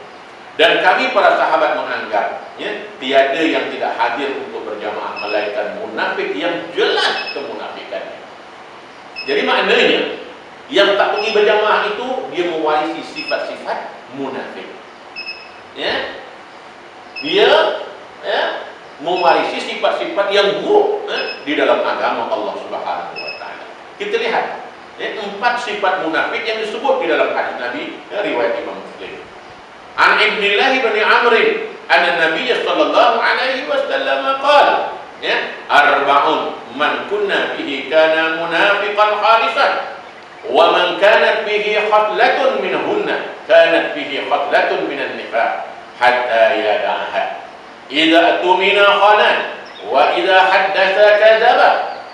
Dan kami para sahabat menganggap, ya, tiada yang tidak hadir untuk berjamaah melainkan munafik yang jelas kemunafikannya. Jadi maknanya yang tak pergi berjamaah itu dia mewarisi sifat-sifat munafik. Ya, dia, ya, mewarisi sifat-sifat yang buruk, di dalam agama Allah Subhanahu wa taala. Kita lihat, ya, 4 sifat munafik yang disebut di dalam hadis Nabi, ya, riwayat Imam Muslim. An Ibnillah bin Amr anna Nabiy sallallahu alaihi wasallam qala, ya, arba'un man kunna bihi kana munafiqan khalisan wa man kanat bihi khatlatun minhunna kanat bihi khatlatun minan nifaq hatta yada'aha. Idza tumina khana wa idza haddatsa kadzaba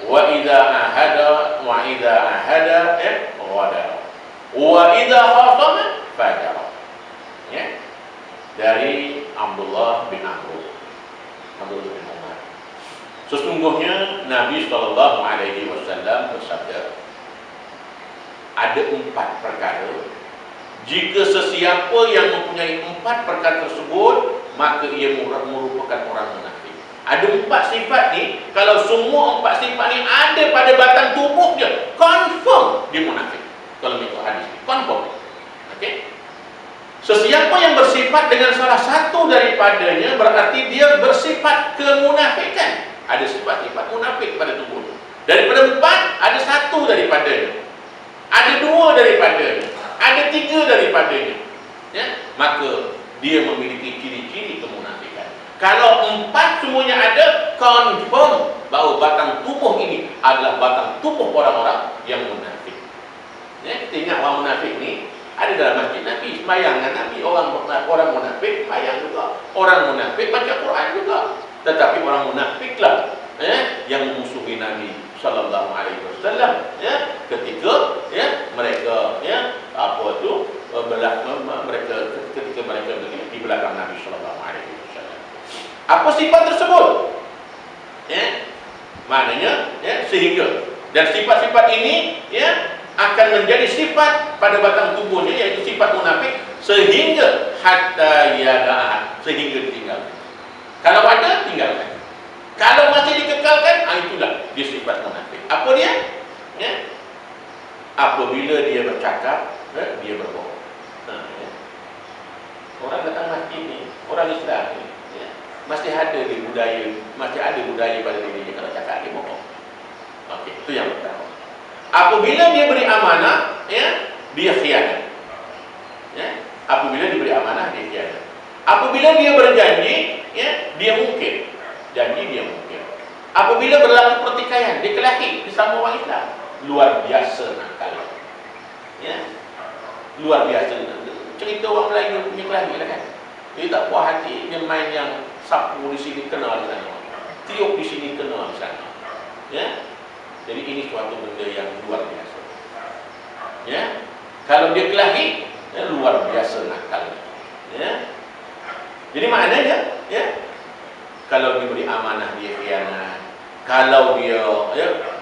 wa idza ahada ghadara wa idza khasama fajara. Ya, dari Abdullah bin Amr, Abdullah bin Umar. Sesungguhnya Nabi sallallahu alaihi wasallam bersabda, ada 4 perkara. Jika sesiapa yang mempunyai 4 perkara tersebut, maka ia merupakan orang munafik. Ada 4 sifat ni, kalau semua 4 sifat ni ada pada batang tubuh dia, confirm dia munafik. Kalau ikut hadis ni, confirm. Sesiapa yang bersifat dengan salah satu daripadanya berarti dia bersifat kemunafikan. Ada sifat-sifat munafik pada tubuhnya. Daripada 4 ada 1 daripadanya. Ada 2 daripadanya. Ada 3 daripadanya. Ya, maka dia memiliki ciri-ciri kemunafikan. Kalau 4 semuanya ada, confirm bahawa batang tubuh ini adalah batang tubuh orang-orang yang munafik. Ya, kita ingat orang munafik ni ada dalam masjid Nabi, sembahyang dengan Nabi. Orang munafik sembahyang juga. Orang munafik baca Quran juga. Tetapi orang munafiklah yang memusuhi Nabi sallallahu alaihi wasallam ketika mereka mereka ketika mereka di belakang Nabi sallallahu alaihi wasallam. Apa sifat tersebut? Maknanya sehingga dan sifat-sifat ini akan menjadi sifat pada batang tubuhnya, yaitu sifat munafik, sehingga hatta yada'a, sehingga ditinggalkan. Kalau ada, tinggalkan. Kalau masih dikekalkan, itulah dia sifat munafik. Apa dia? Apabila dia bercakap, dia berbohong. Orang datang masjid ni, orang Islam ni, masih ada budaya pada dirinya kalau cakap dia bohong. Okey, itu yang pertama. Apabila dia beri amanah, dia khianat. Apabila diberi amanah, dia khianat. Apabila dia berjanji, dia mungkir. Janji dia mungkir. Apabila berlaku pertikaian, dia kelahi bersama orang Islam. Luar biasa nakal. Luar biasa. Cerita orang Melayu punya kelahi lah kan. Dia tak puas hati, dia main yang sapu di sini kena di sana, tiup di sini kena di sana. Jadi ini suatu benda yang luar biasa. Kalau dia kelahi, luar biasa nakal. Jadi maknanya, kalau diberi amanah dia khianat, kalau dia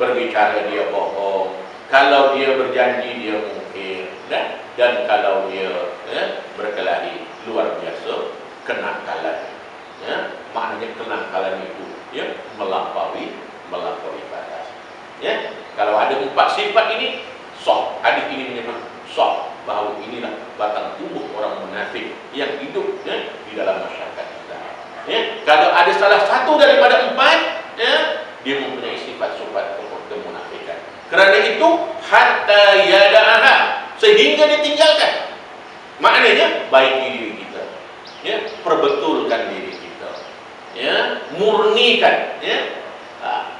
berbicara dia bohong, kalau dia berjanji dia mungkir, dan kalau dia berkelahi, luar biasa kenakalan. Maknanya kenakalan itu melampaui batas. Kalau ada 4 sifat ini, sah. Hadis ini menyebut sah bahawa inilah batang tubuh orang munafik yang hidup di dalam masyarakat kita. Kalau ada salah satu daripada 4, dia mempunyai sifat-sifat kemunafikan. Kerana itu hatta yada'aha, sehingga ditinggalkan. Maknanya baiki diri kita, perbetulkan diri kita, murnikan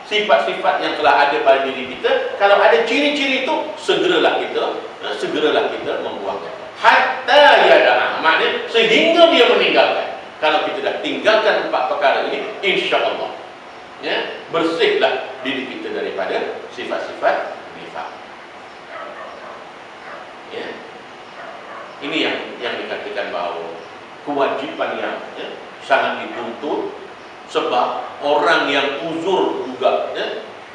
sifat-sifat yang telah ada pada diri kita. Kalau ada ciri-ciri itu, segeralah kita membuangnya. Hatta yada'a, maknanya sehingga dia meninggalkan. Kalau kita dah tinggalkan 4 perkara ini, insya-Allah bersihlah diri kita daripada sifat-sifat nifaq. Ini yang dikatakan bahawa kewajiban yang sangat dituntut. Sebab orang yang uzur juga,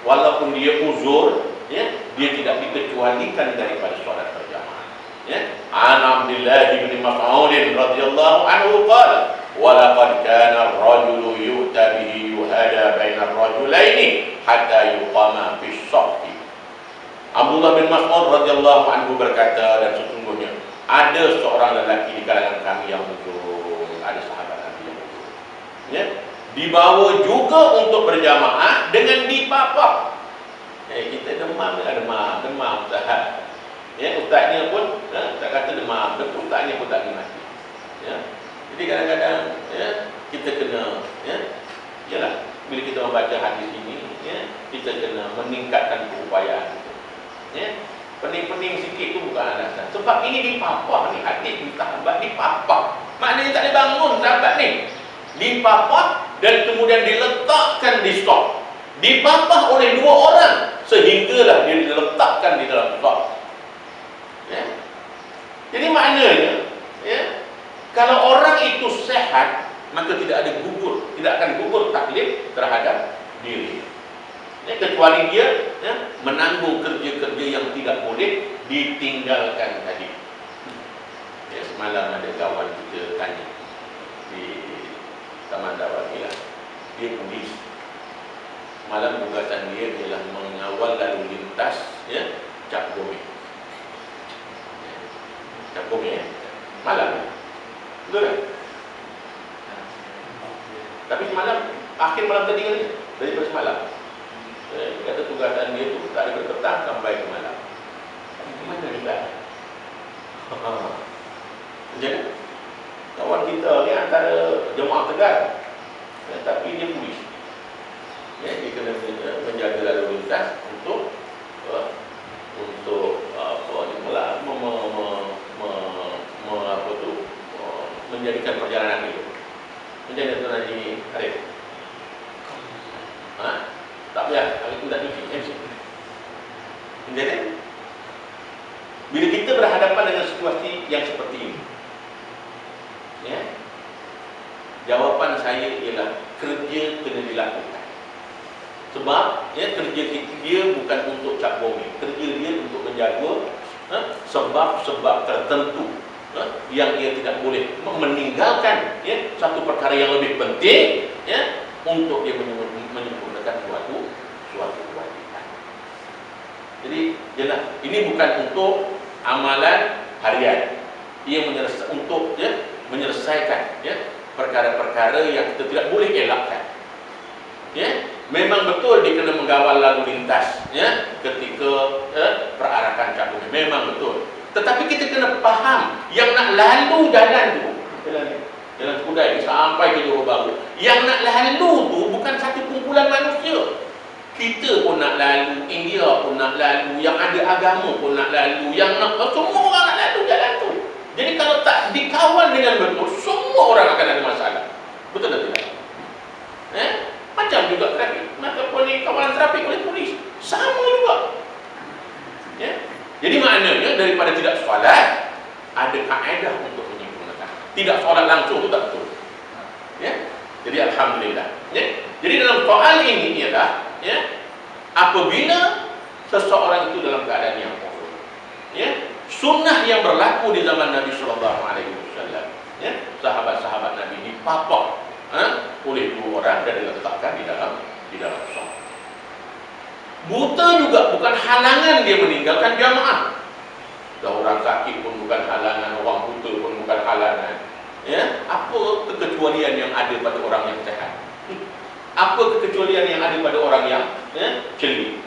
walaupun dia uzur, dia tidak dikecualikan daripada solat berjamaah. An Abdullah bin Mas'ud radhiyallahu anhu qala, wa laqad kana ar-rajulu yu'ta bihi yuhada baina ar-rajulaini hatta yuqama fi as-saff. Abdullah bin Mas'ud radhiyallahu anhu berkata, dan sesungguhnya ada seorang lelaki di kalangan kami yang uzur, ada sahabat Nabi yang uzur, dibawa juga untuk berjamaah dengan dipapah. Kita demam Ustaz. Ustaznya pun tak kata demam, ustaznya pun tak mati. Jadi kadang-kadang kita kena bila kita membaca hadis ini, kita kena meningkatkan keupayaan kita. Pening-pening sikit tu bukan alasan. Sebab ini dipapah ni, hadis sahabat dipapah. Maknanya tak boleh bangun sahabat ni. Dipapah dan kemudian diletakkan di stok. Dipapah oleh 2 orang sehinggalah dia diletakkan di dalam stok. Jadi maknanya, kalau orang itu sehat, maka tidak akan gugur taklif terhadap diri. Kecuali dia menanggung kerja-kerja yang tidak boleh ditinggalkan tadi. Semalam ada kawan kita tanya di Taman Dawati lah. Dia polis. Malam tugasan dia ialah mengawal lalu lintas Cap Gome. Cap Gome malam. Betul tak? Tapi semalam, akhir malam tadi kan, daripada semalam, kata tugasan dia tu tak ada petang sampai ke malam. Mana juga? Jadi kawan kita ni antara jemaah Tegal, tapi dia polis. Dia kena menjaga lalu lintas untuk menjadikan perjalanan itu. Menjadi Tuan Haji Arif. Tak payah, Arif tu tak cuci. Jadi, bila kita berhadapan dengan situasi yang seperti ini, ya, jawapan saya ialah kerja kena dilakukan. Sebab kerja dia bukan untuk cap boming, kerja dia untuk menjaga sebab-sebab tertentu yang ia tidak boleh meninggalkan satu perkara yang lebih penting untuk dia menyempurnakan suatu kewajiban. Jadi jelas ini bukan untuk amalan harian, ia untuk menyelesaikan perkara-perkara yang kita tidak boleh elakkan. Memang betul dia kena mengawal lalu lintas ketika perarakan cap boming, memang betul. Tetapi kita kena faham yang nak lalu jalan tu, jalan Kudai sampai ke Johor Bahru, yang nak lalu tu bukan satu kumpulan manusia. Kita pun nak lalu, India pun nak lalu, yang ada agama pun nak lalu, yang nak, semua orang nak lalu jalan tu. Jadi kalau tak dikawal dengan betul, semua orang akan ada masalah. Betul tak tidak? Macam juga trafik, maka boleh kawalan trafik oleh polis, sama juga. Jadi maknanya daripada tidak solat, ada kaedah untuk menyempurnakan. Tidak solat langsung itu tak betul. Jadi alhamdulillah. Jadi dalam soal ini ialah apabila seseorang itu dalam keadaan yang kufur, sunnah yang berlaku di zaman Nabi Sallallahu Alaihi Wasallam, sahabat-sahabat Nabi dipapak oleh dua orang dan diletakkan di dalam solat. Buta juga bukan halangan dia meninggalkan jamaah. Orang sakit pun bukan halangan, orang buta pun bukan halangan. Apa kekecualian yang ada pada orang yang sehat? Apa kekecualian yang ada pada orang yang celi?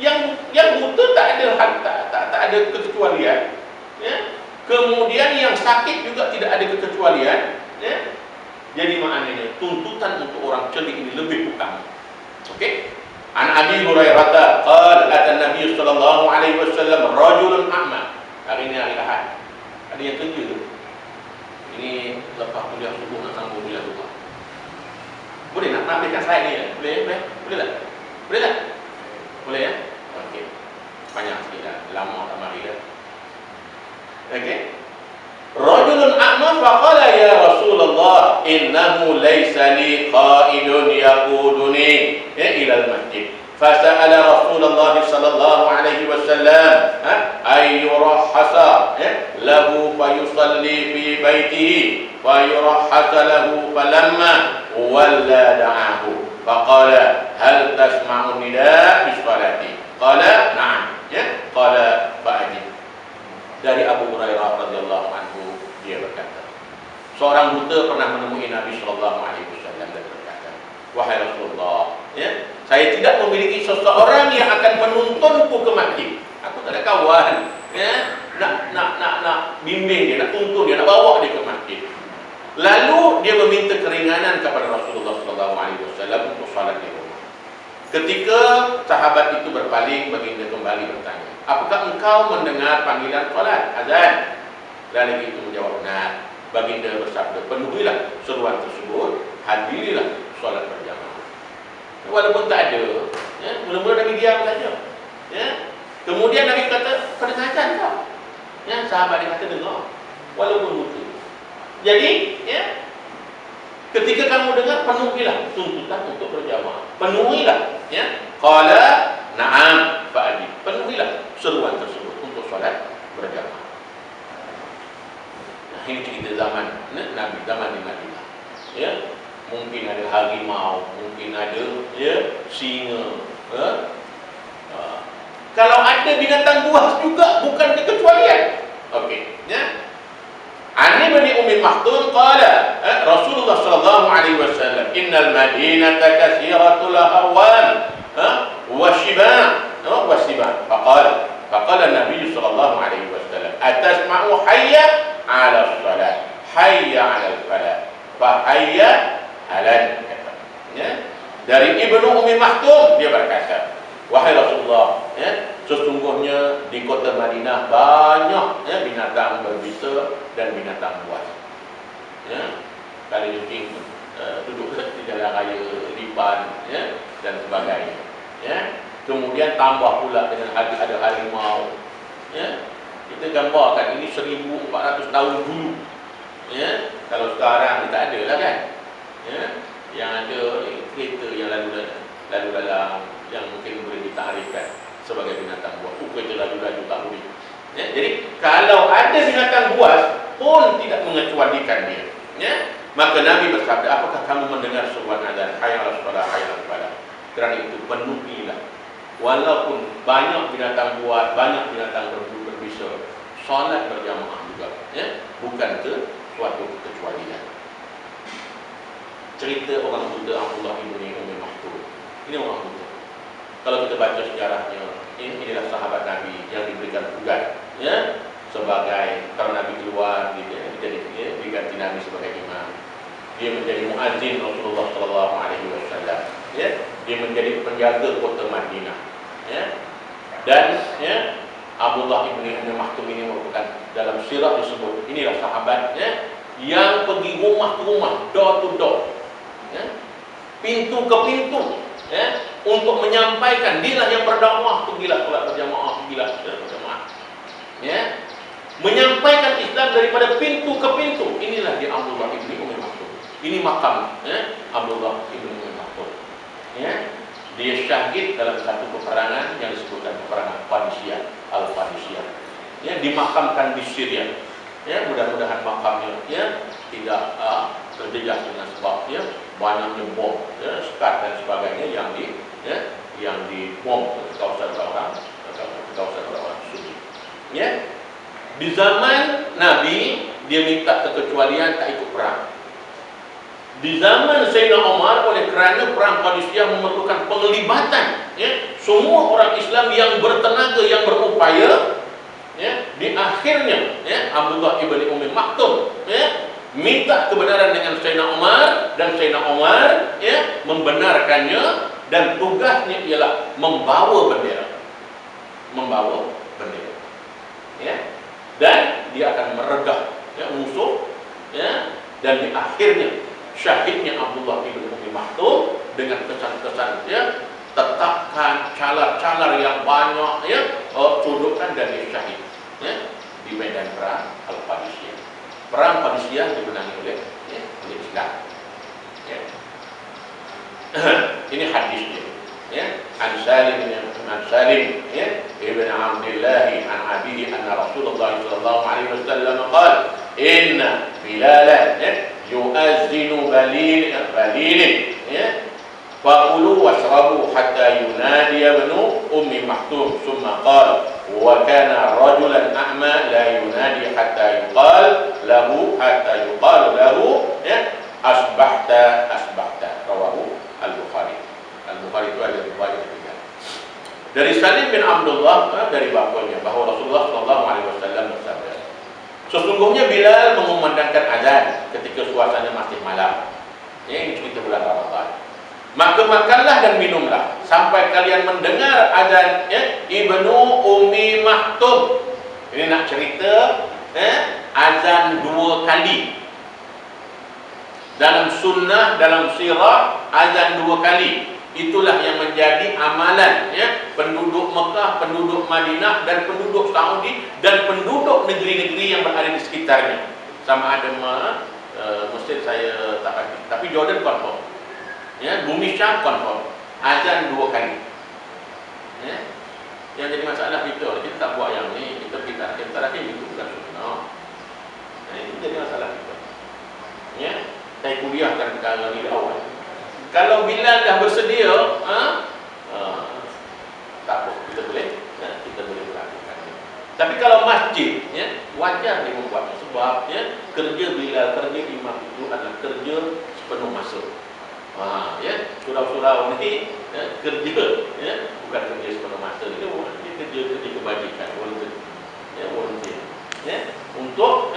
Yang buta tak ada kekecualian. Kemudian yang sakit juga tidak ada kekecualian. Jadi maknanya tuntutan untuk orang celi ini lebih utama. Okey? An Abi Hurairah qala atan Nabi sallallahu alaihi wasallam rajulun a'ma. Hari ini hari Ahad. Ada yang kerja. Ini lepas kuliah subuh nak sambung kuliah subuh. Boleh nak ambilkan slide ni? Boleh tak? Boleh ya? Okey. Panjang sikit dah. Lama tak mari dah. Okey. Rajulun a'ma faqala ya Rasulullah innahu laysa li qa'idun yaquduni ila al-masjid. Fasa'ala Rasulullah sallallahu alaihi wasallam ay yurahhasa lahu fayusalli fi baitihi fayurahhasa lahu falamma walla da'ahu faqala hal tasma'u nida' bi salati qala na'am qala fa'ajib. Dari Abu Hurairah radhiyallahu anhu, dia berkata, seorang buta pernah menemui Nabi sallallahu alaihi wasallam dan berkata, wahai Rasulullah, saya tidak memiliki seseorang yang akan menuntunku ke masjid. Aku tak ada kawan, nak bimbing dia, nak tuntun dia, nak bawa dia ke masjid. Lalu dia meminta keringanan kepada Rasulullah sallallahu alaihi wasallam untuk salat di rumah. Ketika sahabat itu berpaling, baginda kembali bertanya, apakah engkau mendengar panggilan solat, azan? Lalu itu menjawab, benar. Baginda bersabda, penuhilah seruan tersebut, hadirilah solat berjamaah. Walaupun tak ada, mula-mula Nabi diam saja. Kemudian Nabi kata, kedengaran kau? Sahabat dia kata, dengar. Walaupun buta. Jadi, ketika kamu dengar, penuhilah tuntutan untuk berjamaah. Penuhilah. Qala na'am fa'adi. Penuhilah seruan tersebut untuk solat berjamaah. Nah, ini cerita zaman Nabi, zaman di Madinah. Mungkin ada harimau, mungkin ada singa. Kalau ada binatang buas juga bukan kekecualian. Okey, Ani bin Ummi Maktum qala Rasulullah sallallahu alaihi wasallam innal madinata katsiratul hawan wa shiban wa shiban faqala Nabi sallallahu alaihi wasallam atasma'u hayya 'ala shalah hayya 'ala falah fa hayya 'ala ya. Dari Ibnu Ummi Maktum dia berkata, wahai Rasulullah, ya, sesungguhnya di kota Madinah banyak ya, binatang berbisa dan binatang buas. Ya, kali ini duduk di jalan raya lipan ya, dan sebagainya. Ya, kemudian tambah pula dengan ada harimau. Ya, kita gambarkan ini 1400 tahun dulu. Ya, kalau sekarang kita ada lah kan. Ya, yang ada kereta yang lalu dalam yang mungkin boleh ditarifkan sebagai binatang buas. Kereta laju-laju tak boleh. Ya, jadi kalau ada binatang buas pun tidak mengecualikan dia. Ya, maka Nabi bersabda, apakah kamu mendengar seruan azan hayya 'alas shalah hayya 'alal falah? Kerana itu penuhilah. Walaupun banyak binatang buas, banyak binatang berbisa, solat berjamaah juga. Ya, bukan ke suatu kecualian. Cerita orang Buddha Abdullah bin Ummi Maktum. Ini orang Buddha. Kalau kita baca sejarahnya, inilah sahabat Nabi yang diberikan tugas, ya, sebagai kalau Nabi keluar, diganti Nabi sebagai imam. Dia menjadi muazzin Rasulullah sallallahu alaihi wasallam. Ya, dia menjadi penjaga kota Madinah. Ya, dan ya, Abdullah bin Ummi Maktum ini merupakan dalam sirah disebut inilah sahabatnya yang pergi rumah ke rumah, door to door. Ya, pintu ke pintu, ya, untuk menyampaikan dialah yang berdakwah, pergilah solat berjamaah, pergilah solat berjamaah, ya, menyampaikan Islam daripada pintu ke pintu. Inilah dia Abdullah bin Ummi Maktum. Ini makam, ya, Abdullah bin Ummi Maktum. Ya, dia syahid dalam satu peperangan yang disebutkan peperangan Qadisiyah, Al-Qadisiyah. Ya, dimakamkan di Syria. Ya, mudah-mudahan makamnya ya tidak terjejas dengan sebab ya banyaknya bom, ya, sekat dan sebagainya yang dibom ke kawasan orang Sunni. Ya, di zaman Nabi dia minta kekecualian tak ikut perang. Di zaman Sayyidina Umar, oleh kerana perang Qadisiyah memerlukan penglibatan, ya, semua orang Islam yang bertenaga, yang berupaya. Ya, di akhirnya ya, Abdullah ibn Ummi Maktum ya, minta kebenaran dengan Sayyidina Umar, dan Sayyidina Umar ya, membenarkannya, dan tugasnya ialah membawa bendera. Ya, dan dia akan meredah ya, musuh ya, dan di akhirnya syahidnya Abdullah ibn Ummi Maktum dengan kesan-kesan ya, tetapkan calar-calar yang banyak ya, tundukkan dan syahid ya, di medan perang Al-Qadisiyah. Perang Qadisiyah dimenangi oleh Islam. Ya. Ini hadisnya. Ya, An Salim ya, ibn Abdullah an abihi anna Rasulullah sallallahu alaihi wasallam qala inna Bilalan yu'azzinu balilin ya, faqulu washrabu hatta yunadi ibnu Ummi Maktum thumma qala wa kana rajulan a'ma la yunadi hatta yuqal lahu ya asbahta rawahu Al-Bukhari itu ada riwayat ketiga dari Salim bin Abdullah dari bapaknya bahwa Rasulullah sallallahu alaihi wasallam bersabda, sesungguhnya Bilal mengumandangkan azan ketika suasana masih malam. Ini cerita bulan Ramadan. Maka makanlah dan minumlah sampai kalian mendengar azan ya, Ibnu Ummi Maktum. Ini nak cerita azan 2 kali. Dalam sunnah, dalam sirah, azan 2 kali. Itulah yang menjadi amalan ya, penduduk Mekah, penduduk Madinah, dan penduduk Saudi, dan penduduk negeri-negeri yang berada di sekitarnya. Sama ada Mesir saya tak pasti, tapi Jordan confirm. Ya, bumi Syam confirm azan 2 kali. Ya. Yang jadi masalah kita tak buat yang ni, kita terakhir itu bukan sunnah. Ini jadi masalah kita. Ya, saya kuliahkan perkara ni awal. Kalau Bilal dah bersedia, tak apa, kita boleh melakukan. Tapi kalau masjid, ya, wajar dia membuatnya sebab ya, kerja, bukan kerja sepenuh masa. Ini kerja kebajikan, volunteer, volunteer, untuk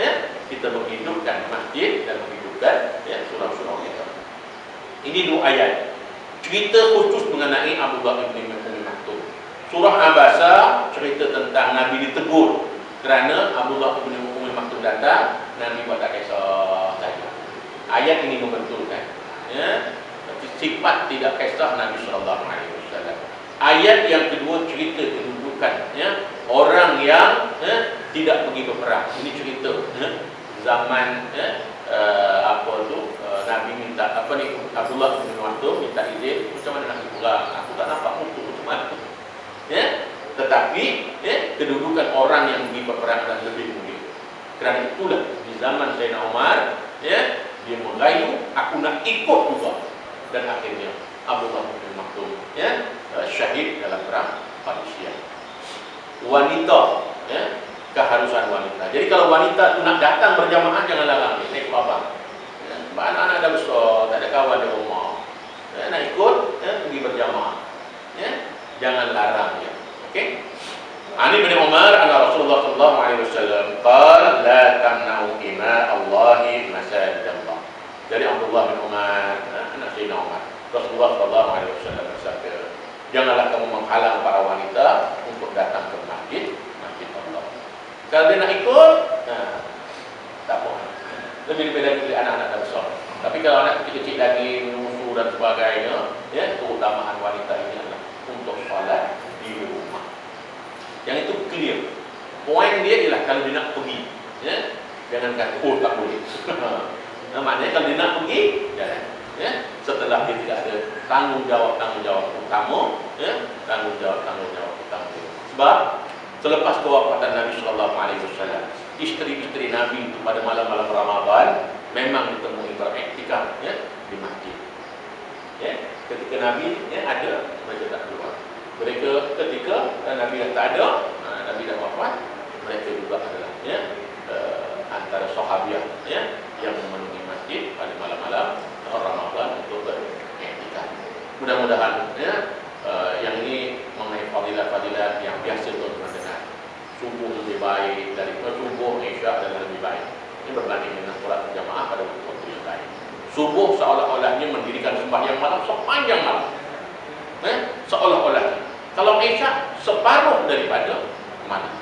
kita menghidupkan masjid dan menghidupkan surau-surau kita. Ini 2 ayat cerita khusus mengenai Abdullah bin Umi Maktum. Surah Abasa cerita tentang Nabi ditegur kerana Abdullah bin Umi Maktum datang, Nabi buat tak kisah saja. Ayat ini membetulkan sifat tidak kisah Nabi sallallahu alaihi wasallam. Ayat yang kedua cerita kedudukan orang yang tidak pergi berperang. Ini cerita zaman Nabi minta Abdullah bin Maktum minta izin, macam mana nak pergi perang, aku tak nampak musuh macam mana. Tetapi kedudukan orang yang pergi berperang adalah lebih mulia. Kerana itulah di zaman Sayyidina Umar dia merayu, aku nak ikut juga. Dan akhirnya Abdullah bin Maktum syahid dalam perang Qadisiyah. Wanita, keharusan wanita. Jadi kalau wanita tu nak datang berjamaah, jangan larang dia, ikut abang. Anak-anak dah besar, tak ada kawan di rumah, nak ikut pergi berjamaah, jangan larang dia. Okey. Ani bin Umar anna Rasulullah sallallahu alaihi wasallam qala la tamna'u ima Allahi masajidallah. Jadi Abdullah bin Umar, anak Sayyidina Umar, Rasulullah sallallahu alaihi wasallam bersabda, janganlah kamu menghalang para wanita untuk datang ke masjid Allah. Kalau dia nak ikut, tak mau. Lebih lagi anak-anak dah besar. Tapi kalau anak kecil-kecil lagi, menyusu dan sebagainya, keutamaan wanita ini adalah untuk solat di rumah. Yang itu clear. Poin dia ialah kalau dia nak pergi, jangan kata, oh tak boleh. Maknanya kalau dia nak pergi, jalan. Setelah dia tidak ada tanggungjawab utama, tanggungjawab utama. Sebab selepas kewafatan Nabi sallallahu alaihi wasallam, isteri-isteri Nabi itu pada malam-malam Ramadan memang ditemui beriktikaf di masjid. Ketika Nabi ada, mereka tak keluar. Mereka ketika Nabi dah tak ada, Nabi dah wafat, mereka juga adalah antara sahabiah yang memenuhi masjid pada malam-malam Ramadan untuk beriktikaf. Mudah-mudahan yang ini mengenai fadilat-fadilat yang biasa tuan-tuan dengar. Subuh lebih baik dari subuh, Isya adalah lebih baik. Ini berbanding dengan solat berjamaah pada waktu yang lain. Subuh seolah-olahnya mendirikan sembahyang malam sepanjang malam. Seolah-olahnya. Kalau Isya separuh daripada malam.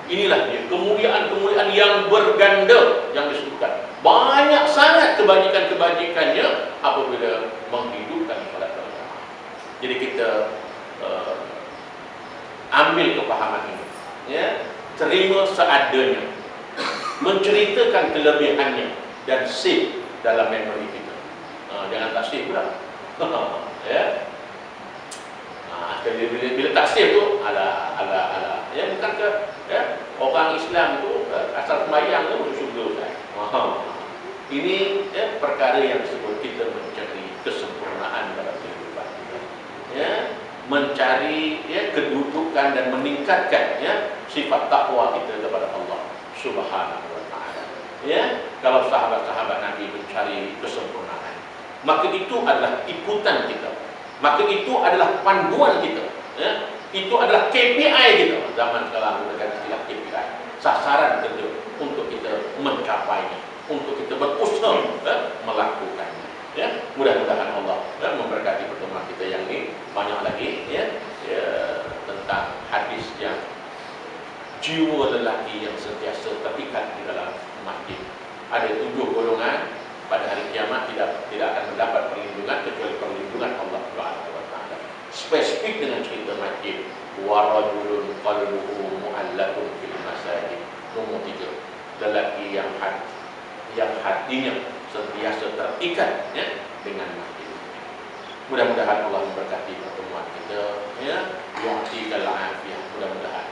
Inilah dia kemuliaan-kemuliaan yang berganda yang disebutkan. Banyak sangat kebajikan-kebajikannya apabila menghidupkan solat berjamaah. Jadi kita ambil kepahaman ini, terima seadanya, menceritakan kelebihannya dan save dalam memori kita. Jangan tak save pula. Bila tak save tu ala bukankah orang Islam tu asal sembahyang tu masuk syurga. Ini perkara yang disebut kita mencari kesempurnaan dalam kehidupan kita. Mencari kedudukan dan meningkatkan sifat takwa kita kepada Allah Subhanahu wa taala. Kalau sahabat-sahabat Nabi mencari kesempurnaan, maka itu adalah ikutan kita. Maka itu adalah panduan kita. Itu adalah KPI kita. Zaman sekarang menggunakan istilah KPI, sasaran kerja untuk kita mencapainya, untuk kita berusaha melakukannya. Mudah-mudahan Allah memberkati pertemuan kita yang ini. Banyak lagi tentang hadis yang jiwa lelaki yang sentiasa terikat di dalam masjid. Ada 7 golongan pada hari kiamat tidak akan mendapat perlindungan kecuali perlindungan Allah Subhanahu wa taala. Spesifik dengan cerita masjid, wa rajulun qalbuhu mu'allaqun fil masajid. Nomor 3, lelaki yang hatinya sentiasa terikat dengan masjid. Mudah-mudahan Allah memberkati pertemuan kita, yu'tikal afiyah. Mudah-mudahan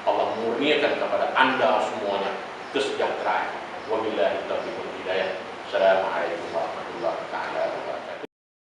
Allah murniakan kepada anda semuanya kesejahteraan. Wabillahi taufiq.